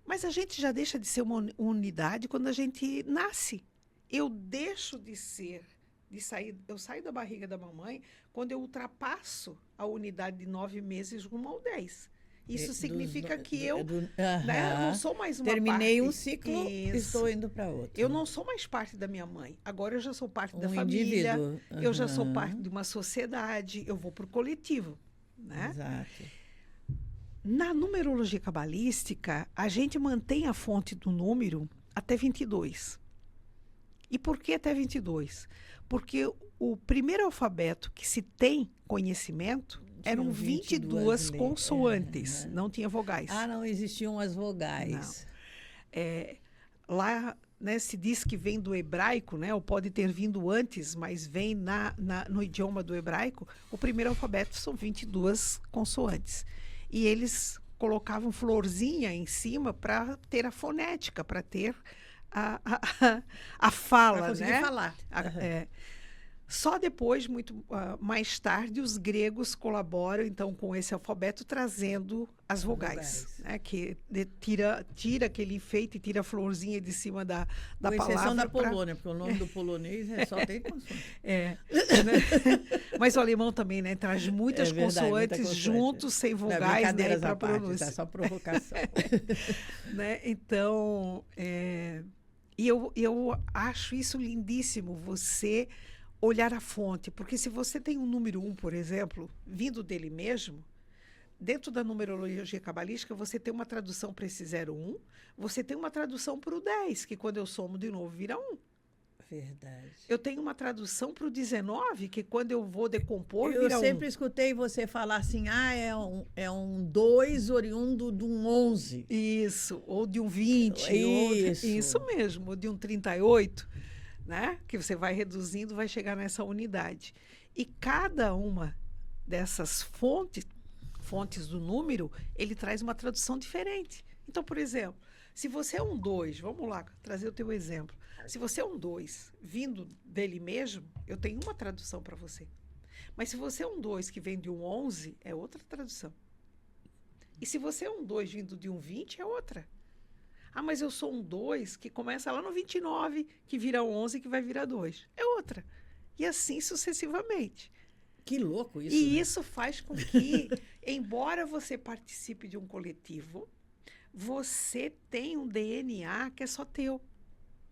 Mas a gente já deixa de ser uma unidade quando a gente nasce. Eu deixo de ser, eu saio da barriga da mamãe quando eu ultrapasso a unidade de 9 meses rumo ao 10. Isso significa que eu não sou mais uma Terminei parte. Um ciclo, estou indo para outro. Eu não sou mais parte da minha mãe. Agora eu já sou parte da família. Eu já sou parte de uma sociedade. Eu vou para o coletivo. Né? Exato. Na numerologia cabalística, a gente mantém a fonte do número até 22. E por que até 22? Porque o primeiro alfabeto que se tem conhecimento eram 22 consoantes, não tinha vogais. Não existiam as vogais. Lá, né, se diz que vem do hebraico, né, ou pode ter vindo antes, mas vem no idioma do hebraico, o primeiro alfabeto são 22 consoantes. E eles colocavam florzinha em cima para ter a fonética, para ter a fala. Para conseguir falar. Só depois, muito mais tarde, os gregos colaboram, então, com esse alfabeto, trazendo as vogais. Né? Que tira aquele enfeite, tira a florzinha de cima da palavra. Com exceção da Polônia, porque o nome do polonês só tem consoante. Né? Mas o alemão também, né? Traz muitas consoantes juntos, sem vogais, né? Para pronúncia. É só provocação. Né? Então, e eu acho isso lindíssimo, você olhar a fonte, porque se você tem um número 1, por exemplo, vindo dele mesmo, dentro da numerologia cabalística, você tem uma tradução para esse 01, você tem uma tradução para o 10, que quando eu somo de novo vira 1. Verdade. Eu tenho uma tradução para o 19, que quando eu vou decompor, vira 1. Eu sempre escutei você falar assim, é um 2 oriundo de um 11. Isso, ou de um 20. Isso mesmo, ou de um 38. Né? Que você vai reduzindo, vai chegar nessa unidade. E cada uma dessas fontes do número, ele traz uma tradução diferente. Então, por exemplo, se você é um 2, vamos lá, trazer o teu exemplo. Se você é um 2, vindo dele mesmo, eu tenho uma tradução para você. Mas se você é um 2 que vem de um 11, é outra tradução. E se você é um 2 vindo de um 20, é outra. Mas eu sou um 2 que começa lá no 29, que vira 11, que vai virar 2. É outra. E assim sucessivamente. Que louco isso. E isso faz com que, embora você participe de um coletivo, você tem um DNA que é só teu.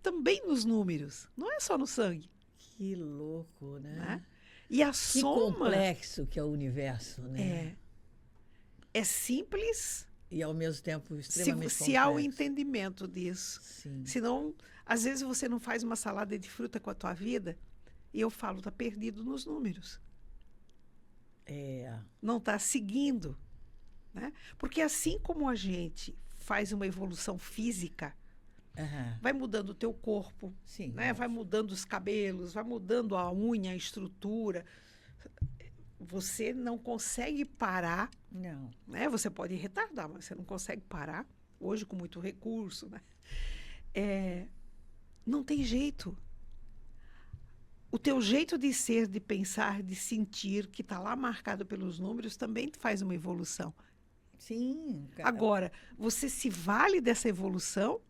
Também nos números. Não é só no sangue. Que louco, né? E a que soma... Que complexo que é o universo, né? É simples... E, ao mesmo tempo, extremamente se há o entendimento disso. Sim. Senão, às vezes, você não faz uma salada de fruta com a tua vida, e eu falo, está perdido nos números. Não está seguindo. Né? Porque assim como a gente faz uma evolução física, vai mudando o teu corpo, sim, né? Vai mudando os cabelos, vai mudando a unha, a estrutura... Você não consegue parar. Não. Né? Você pode retardar, mas você não consegue parar. Hoje, com muito recurso. Né? Não tem jeito. O teu jeito de ser, de pensar, de sentir, que está lá marcado pelos números, também faz uma evolução. Sim. Agora, você se vale dessa evolução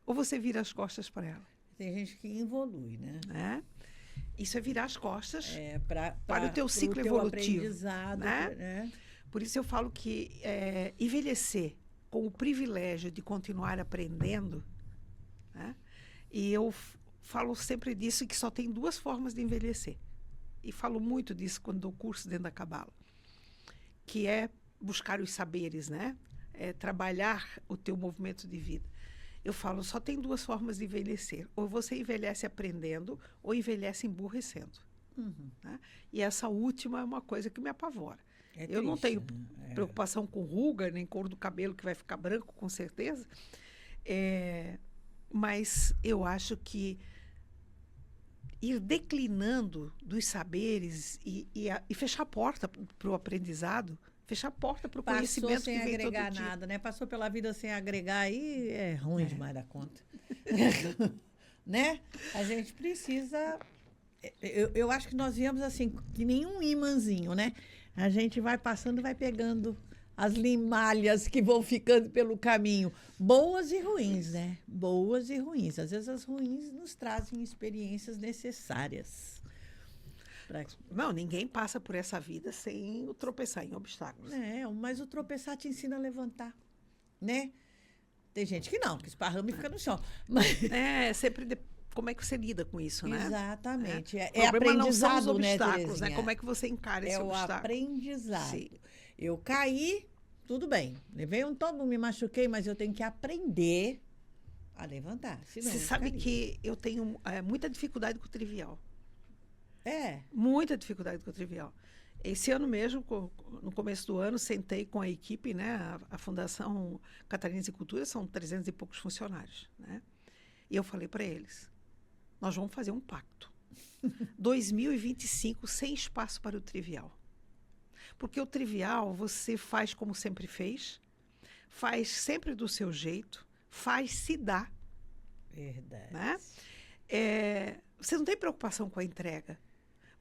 ou você vira as costas para ela. Tem gente que evolui, né? Né? Isso é virar as costas Para o teu ciclo pro teu evolutivo. aprendizado, Né? né? Por isso eu falo que envelhecer com o privilégio de continuar aprendendo, né? E eu falo sempre disso, que só tem 2 formas de envelhecer. E falo muito disso quando dou curso dentro da Cabala, que é buscar os saberes, né? É trabalhar o teu movimento de vida. Eu falo, só tem 2 formas de envelhecer. Ou você envelhece aprendendo, ou envelhece emburrecendo. Uhum. Né? E essa última é uma coisa que me apavora. É Eu não triste, tenho né? preocupação com ruga, nem cor do cabelo, que vai ficar branco, com certeza. Mas eu acho que ir declinando dos saberes e fechar a porta para o aprendizado, fechar a porta para o conhecimento sem que vem todo agregar dia. nada, né? Passou pela vida sem agregar, aí é ruim demais da conta. Né? A gente precisa... Eu acho que nós viemos assim, que nenhum imãzinho, né? A gente vai passando, vai pegando as limalhas que vão ficando pelo caminho. Boas e ruins, né? Boas e ruins. Às vezes as ruins nos trazem experiências necessárias. Não, ninguém passa por essa vida sem tropeçar em obstáculos. Mas o tropeçar te ensina a levantar, né? Tem gente que não, que esparrama e fica no chão. Mas... como é que você lida com isso, né? Exatamente. O problema não são os aprendizado, obstáculos, né? Como é que você encara esse obstáculo? É o aprendizado. Sim. Eu caí, tudo bem. Levei um tombo, me machuquei, mas eu tenho que aprender a levantar. Você sabe que eu tenho muita dificuldade com o trivial. Muita dificuldade com o trivial. Esse ano mesmo, no começo do ano, sentei com a equipe, né? A Fundação Catarinense de Cultura são 300 e poucos funcionários, né? E eu falei para eles, nós vamos fazer um pacto. 2025, sem espaço para o trivial. Porque o trivial você faz como sempre fez, faz sempre do seu jeito, se dá. Verdade. Né? Você não tem preocupação com a entrega.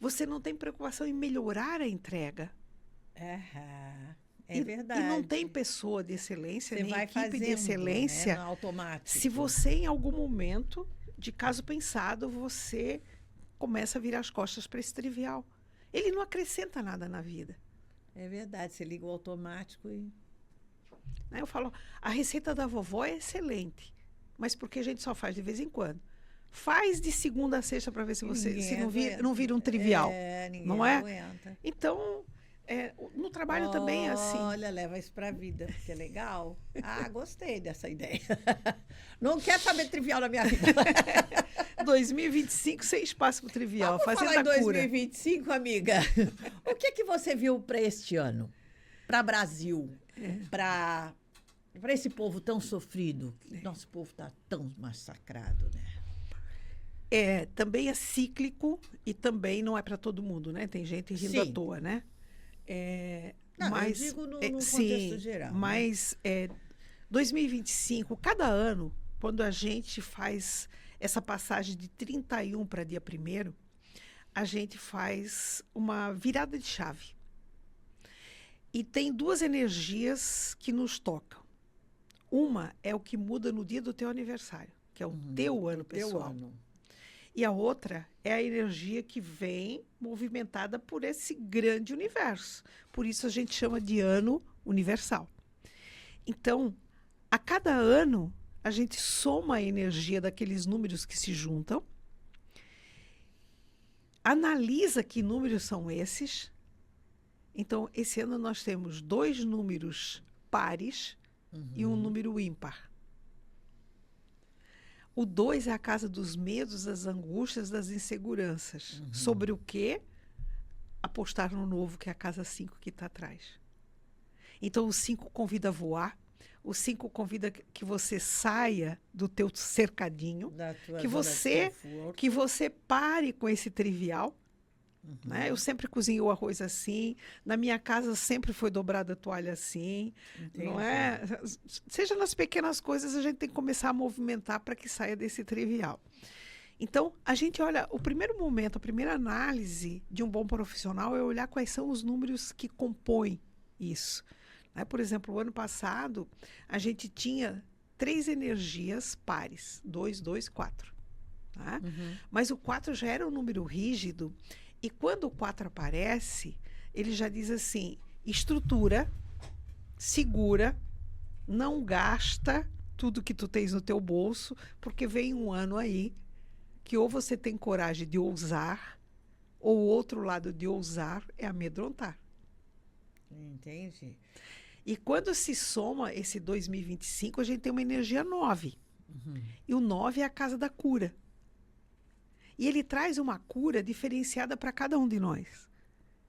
Você não tem preocupação em melhorar a entrega. Verdade. E não tem pessoa de excelência, você nem vai equipe fazendo, de excelência, né, no automático. Se você, em algum momento, de caso pensado, você começa a virar as costas para esse trivial. Ele não acrescenta nada na vida. É verdade, você liga o automático e... Eu falo, a receita da vovó é excelente, mas porque a gente só faz de vez em quando. Faz de segunda a sexta para ver se não vira um trivial. Ninguém não é? aguenta. então... no trabalho também é assim. Olha, leva isso para a vida, que é legal. Gostei dessa ideia. Não quero saber trivial na minha vida. 2025, sem espaço para o trivial. Vamos fazendo falar em a cura. 2025, amiga. O que você viu para este ano? Para Brasil? Para esse povo tão sofrido? Nosso povo está tão massacrado, né? Também é cíclico e também não é para todo mundo, né? Tem gente rindo à toa, né? Mas, eu digo no contexto geral. Mas 2025, cada ano, quando a gente faz essa passagem de 31 para dia 1º, a gente faz uma virada de chave. E tem 2 energias que nos tocam. Uma é o que muda no dia do teu aniversário, que é o teu ano pessoal. E a outra é a energia que vem movimentada por esse grande universo. Por isso a gente chama de ano universal. Então, a cada ano, a gente soma a energia daqueles números que se juntam, analisa que números são esses. Então, esse ano nós temos 2 números pares e um número ímpar. O 2 é a casa dos medos, das angústias, das inseguranças. Sobre o quê? Apostar no novo, que é a casa 5 que está atrás. Então, o 5 convida a voar. O 5 convida que você saia do teu cercadinho. Que você pare com esse trivial. Né? Eu sempre cozinho o arroz assim. Na minha casa sempre foi dobrada a toalha assim. Entendi. Não é? Seja nas pequenas coisas, a gente tem que começar a movimentar para que saia desse trivial. Então, a gente olha, o primeiro momento, a primeira análise de um bom profissional é olhar quais são os números que compõem isso. Né? Por exemplo, o ano passado, a gente tinha 3 energias pares, 2, 2, 4. Tá? Mas o 4 já era um número rígido, e quando o 4 aparece, ele já diz assim, estrutura, segura, não gasta tudo que tu tens no teu bolso, porque vem um ano aí que ou você tem coragem de ousar, ou o outro lado de ousar é amedrontar. Entendi. E quando se soma esse 2025, a gente tem uma energia 9. E o 9 é a casa da cura. E ele traz uma cura diferenciada para cada um de nós.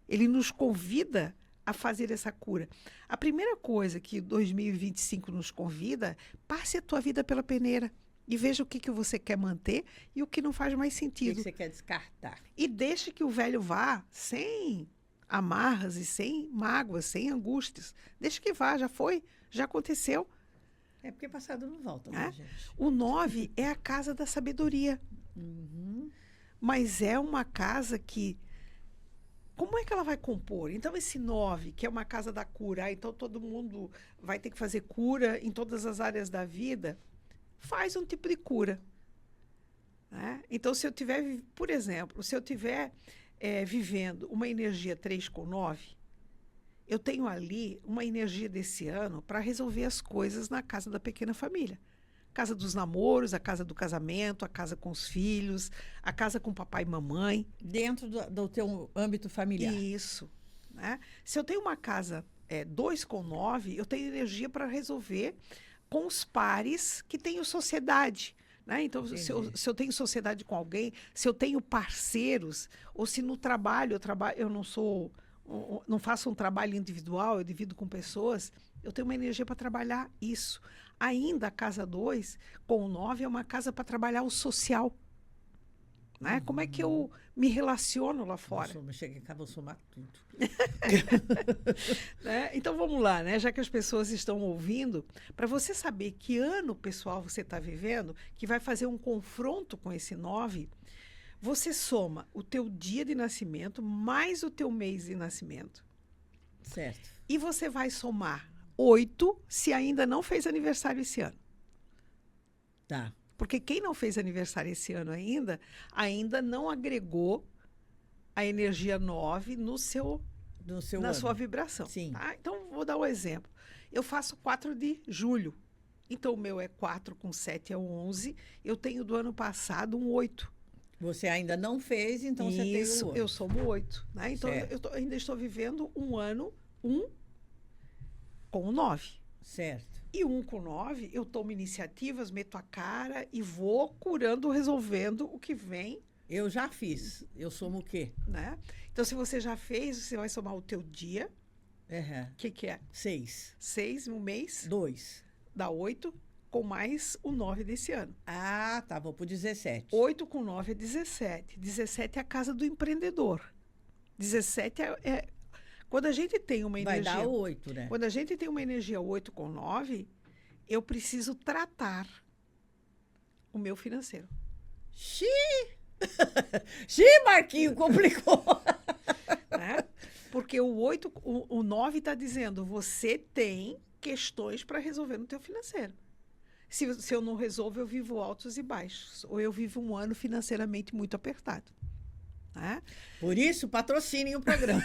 Ele nos convida a fazer essa cura. A primeira coisa que 2025 nos convida, passe a tua vida pela peneira e veja o que você quer manter e o que não faz mais O sentido. que você quer descartar? E deixe que o velho vá sem amarras e sem mágoas, sem angústias. Deixa que vá, já foi, já aconteceu. É porque passado não volta, né, gente? O 9 é a casa da sabedoria. Mas é uma casa que... Como é que ela vai compor? Então, esse 9, que é uma casa da cura, então todo mundo vai ter que fazer cura em todas as áreas da vida, faz um tipo de cura. Né? Então, se eu tiver, por exemplo, se eu tiver vivendo uma energia 3 com 9, eu tenho ali uma energia desse ano para resolver as coisas na casa da pequena família. Casa dos namoros, a casa do casamento, a casa com os filhos, a casa com papai e mamãe. Dentro do teu âmbito familiar. Isso. Né? Se eu tenho uma casa 2 com 9, eu tenho energia para resolver com os pares que tenho sociedade. Né? Então, se eu tenho sociedade com alguém, se eu tenho parceiros, ou se no trabalho eu não faço um trabalho individual, eu divido com pessoas, eu tenho uma energia para trabalhar isso. Ainda a casa 2, com o 9, é uma casa para trabalhar o social. Né? Como é que eu me relaciono lá fora? Chega em casa, vou somar tudo. Né? Então vamos lá, né? Já que as pessoas estão ouvindo, para você saber que ano pessoal você está vivendo, que vai fazer um confronto com esse 9, você soma o teu dia de nascimento mais o teu mês de nascimento. Certo. E você vai somar 8 se ainda não fez aniversário esse ano. Tá. Porque quem não fez aniversário esse ano ainda não agregou a energia 9 na ano. sua vibração. Sim. Tá? Então, vou dar um exemplo. Eu faço 4 de julho. Então, o meu é 4 com 7 é 11. Eu tenho do ano passado um 8. Você ainda não fez, então você tem o 8. Isso, eu somo 8. Né? Então, Certo. ainda estou vivendo um ano 1 com o 9. Certo. E 1 com 9, eu tomo iniciativas, meto a cara e vou curando, resolvendo o que vem. Eu já fiz. Eu somo o quê? Né? Então, se você já fez, você vai somar o teu dia. O que é? 6. 6 no mês. 2. Dá 8, com mais o 9 desse ano. Ah, tá. Vou pro 17. 8 com 9 é 17. 17 é a casa do empreendedor. 17 quando a gente tem uma energia... Vai dar 8, né? Quando a gente tem uma energia 8 com 9, eu preciso tratar o meu financeiro. Xiii, Marquinho, complicou. Né? Porque o 9 está dizendo, você tem questões para resolver no teu financeiro. Se eu não resolvo, eu vivo altos e baixos. Ou eu vivo um ano financeiramente muito apertado. Né? Por isso, patrocinem o programa.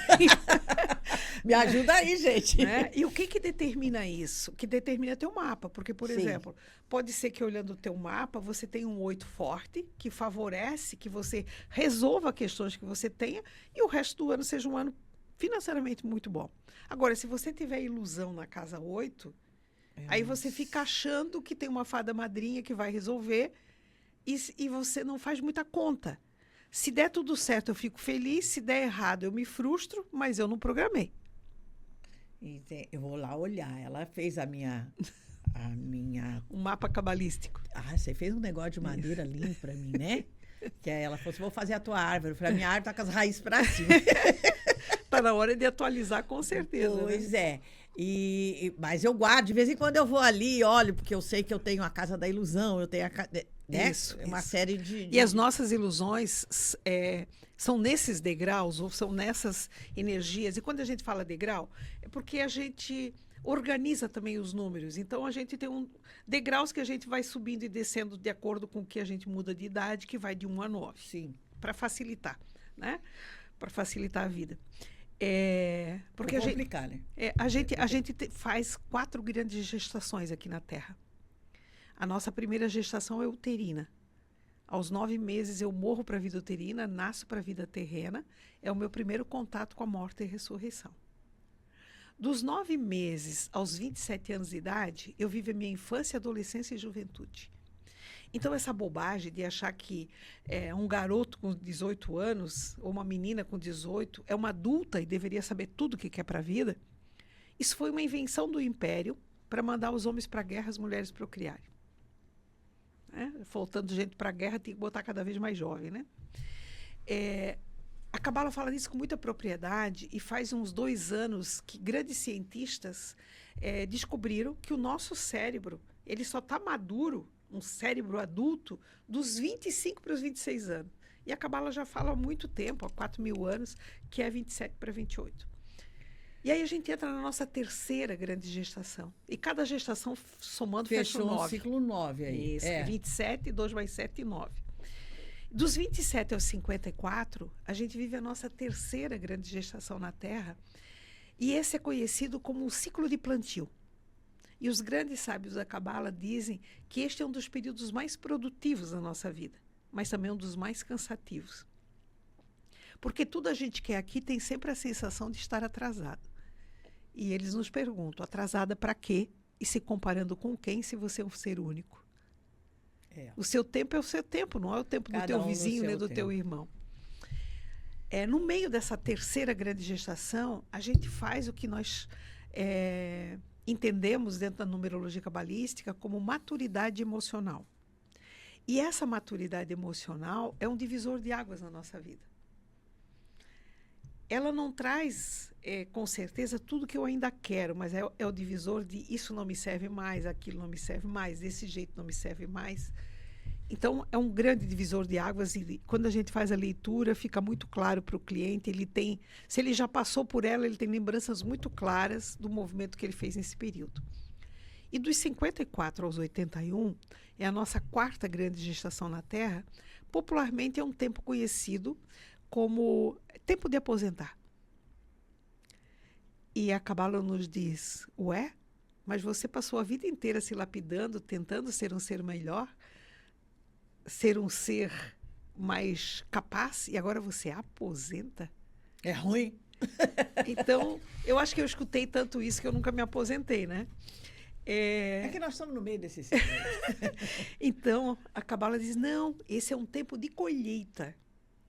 Me ajuda aí, gente. Né? E o que determina isso? Que determina teu mapa. Porque, por exemplo, pode ser que olhando o teu mapa, você tenha um 8 forte, que favorece que você resolva questões que você tenha, e o resto do ano seja um ano financeiramente muito bom. Agora, se você tiver ilusão na casa 8, aí você fica achando que tem uma fada madrinha que vai resolver e você não faz muita conta. Se der tudo certo, eu fico feliz. Se der errado, eu me frustro, mas eu não programei. Eu vou lá olhar. Ela fez a minha... Um mapa cabalístico. Ah, você fez um negócio de madeira lindo pra mim, né? Que aí ela falou assim, vou fazer a tua árvore. Eu falei, a minha árvore tá com as raízes pra cima. Tá na hora de atualizar, com certeza. Pois né? Mas eu guardo, de vez em quando eu vou ali e olho, porque eu sei que eu tenho a casa da ilusão, eu tenho né? Isso, uma série de... E as nossas ilusões são nesses degraus, ou são nessas energias. E quando a gente fala degrau, é porque organiza também os números. Então, a gente tem degraus que a gente vai subindo e descendo de acordo com o que a gente muda de idade, que vai de 1 a 9. Sim. Para facilitar, né? Para facilitar a vida. Porque complicar, né? a gente faz 4 grandes gestações aqui na Terra. A nossa primeira gestação é uterina. Aos 9 meses eu morro para a vida uterina, nasço para a vida terrena. É o meu primeiro contato com a morte e ressurreição. Dos 9 meses aos 27 anos de idade, eu vivo a minha infância, adolescência e juventude. Então, essa bobagem de achar que um garoto com 18 anos, ou uma menina com 18, é uma adulta e deveria saber tudo o que quer para a vida, isso foi uma invenção do Império para mandar os homens para a guerra, as mulheres procriarem. Faltando gente para a guerra, tem que botar cada vez mais jovem, né? A Cabala fala disso com muita propriedade e faz uns 2 anos que grandes cientistas descobriram que o nosso cérebro, ele só está maduro, um cérebro adulto, dos 25 para os 26 anos. E a Cabala já fala há muito tempo, há 4.000 anos, que é 27 para 28. E aí a gente entra na nossa terceira grande gestação. E cada gestação, somando, fecha 9. Fechou um ciclo 9 aí. Isso, 27, 2 mais 7 e 9. Dos 27 aos 54, a gente vive a nossa terceira grande gestação na Terra. E esse é conhecido como o ciclo de plantio. E os grandes sábios da Cabala dizem que este é um dos períodos mais produtivos da nossa vida, mas também um dos mais cansativos. Porque tudo a gente quer aqui tem sempre a sensação de estar atrasado. E eles nos perguntam, atrasada para quê? E se comparando com quem, se você é um ser único? O seu tempo é o seu tempo, não é o tempo do teu vizinho nem do teu irmão. No meio dessa terceira grande gestação, a gente faz o que nós entendemos dentro da numerologia cabalística como maturidade emocional. E essa maturidade emocional é um divisor de águas na nossa vida. Ela não traz, com certeza, tudo que eu ainda quero, mas é o divisor de isso não me serve mais, aquilo não me serve mais, desse jeito não me serve mais. Então, é um grande divisor de águas e quando a gente faz a leitura, fica muito claro para o cliente, se ele já passou por ela, ele tem lembranças muito claras do movimento que ele fez nesse período. E dos 54 aos 81, é a nossa 4ª grande gestação na Terra, popularmente é um tempo conhecido como tempo de aposentar. E a Cabala nos diz, mas você passou a vida inteira se lapidando, tentando ser um ser melhor, ser um ser mais capaz, e agora você aposenta? É ruim? Então, eu acho que eu escutei tanto isso que eu nunca me aposentei, né? É que nós estamos no meio desse ciclo. Então, a Cabala diz, não, esse é um tempo de colheita.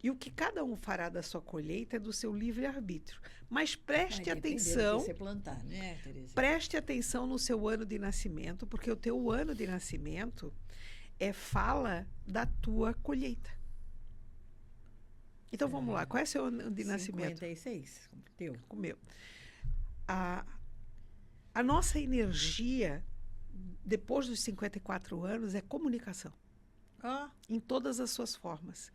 E o que cada um fará da sua colheita é do seu livre-arbítrio. Mas preste atenção. Você plantar, né, Tereza? Preste atenção no seu ano de nascimento, porque o teu ano de nascimento fala da tua colheita. Então vamos lá, qual é o seu ano de nascimento? 56, teu. O meu. A nossa energia, depois dos 54 anos, é comunicação. Em todas as suas formas.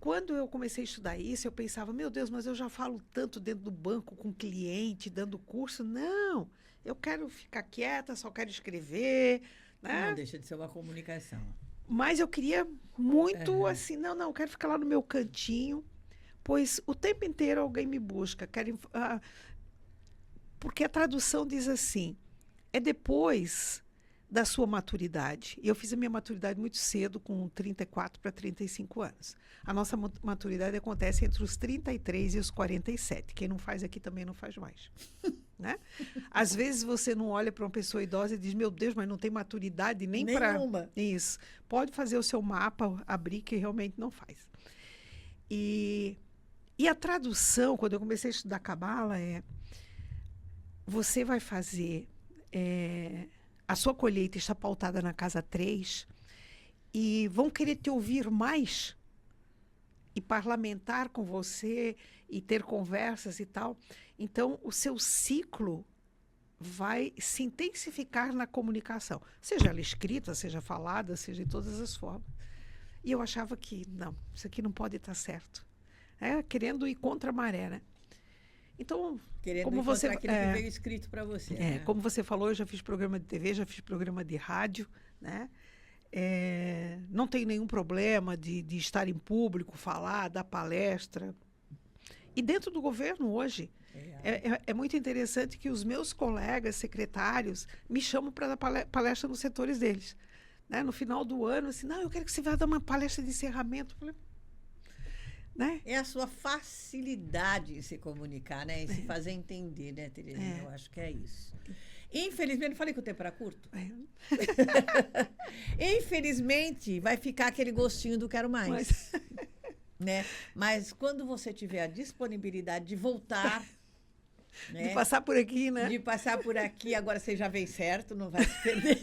Quando eu comecei a estudar isso, eu pensava, meu Deus, mas eu já falo tanto dentro do banco com cliente, dando curso. Não, eu quero ficar quieta, só quero escrever. Né? Não deixa de ser uma comunicação. Mas eu queria muito assim, não, eu quero ficar lá no meu cantinho, pois o tempo inteiro alguém me busca. Porque a tradução diz assim, é depois da sua maturidade. E eu fiz a minha maturidade muito cedo, com 34 para 35 anos. A nossa maturidade acontece entre os 33 e os 47. Quem não faz aqui também não faz mais. Né? Às vezes você não olha para uma pessoa idosa e diz, meu Deus, mas não tem maturidade nem para... Nenhuma. Isso. Pode fazer o seu mapa, abrir, que realmente não faz. E a tradução, quando eu comecei a estudar Cabala, você vai fazer... a sua colheita está pautada na casa 3 e vão querer te ouvir mais e parlamentar com você e ter conversas e tal. Então, o seu ciclo vai se intensificar na comunicação, seja ela escrita, seja falada, seja de todas as formas. E eu achava que, não, isso aqui não pode estar certo. Querendo ir contra a maré, né? Então, Querendo como encontrar você, aquilo que veio escrito para você. Né? como você falou, eu já fiz programa de TV, já fiz programa de rádio, né? Não tenho nenhum problema de estar em público, falar, dar palestra. E dentro do governo hoje, é muito interessante que os meus colegas secretários me chamam para dar palestra nos setores deles. Né? No final do ano, assim, não, eu quero que você vá dar uma palestra de encerramento. Eu falei, né? É a sua facilidade em se comunicar, né? Em se fazer entender, né, Terezinha? Eu acho que é isso. Infelizmente, eu falei que o tempo era curto. Infelizmente, vai ficar aquele gostinho do quero mais. Né? Mas quando você tiver a disponibilidade de voltar... Né? De passar por aqui, né? De passar por aqui, agora você já vem certo, não vai se perder.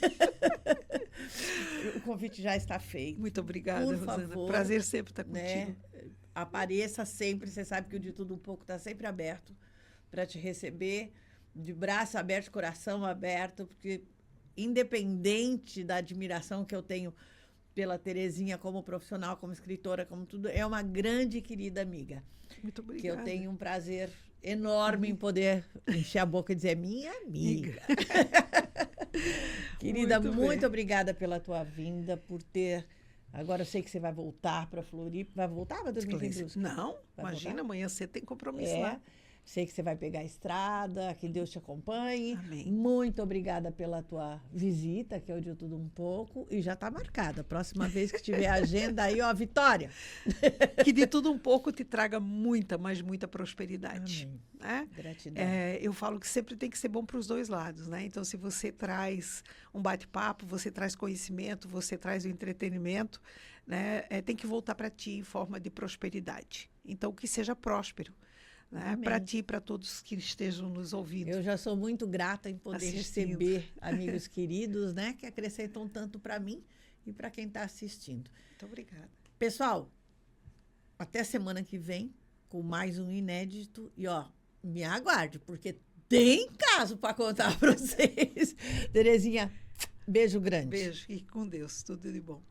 O convite já está feito. Muito obrigada, por Rosana. favor, prazer sempre estar contigo. Né? Apareça sempre, você sabe que o De Tudo Um Pouco está sempre aberto para te receber, de braço aberto, coração aberto, porque independente da admiração que eu tenho pela Terezinha como profissional, como escritora, como tudo, é uma grande e querida amiga. Muito obrigada. Que eu tenho um prazer enorme em poder encher a boca e dizer minha amiga. Querida, muito obrigada pela tua vinda, por ter... Agora eu sei que você vai voltar para Floripa. Vai voltar para 2022? Não, vai imagina, voltar? Amanhã você tem compromisso lá. Sei que você vai pegar a estrada, que Deus te acompanhe. Amém. Muito obrigada pela tua visita, que é o De Tudo Um Pouco, e já está marcada. Próxima vez que tiver agenda aí, ó, Vitória. Que De Tudo Um Pouco te traga muita, mas muita prosperidade. Amém. Né? Gratidão. Eu falo que sempre tem que ser bom para os dois lados, né? Então, se você traz um bate-papo, você traz conhecimento, você traz o entretenimento, né? Tem que voltar para ti em forma de prosperidade. Então, que seja próspero. Né? Para ti e para todos que estejam nos ouvindo. Eu já sou muito grata em poder receber amigos queridos, né, que acrescentam tanto para mim e para quem está assistindo. Muito obrigada. Pessoal, até semana que vem com mais um inédito e ó, me aguarde porque tem caso para contar para vocês. Terezinha, beijo grande. Beijo e com Deus, tudo de bom.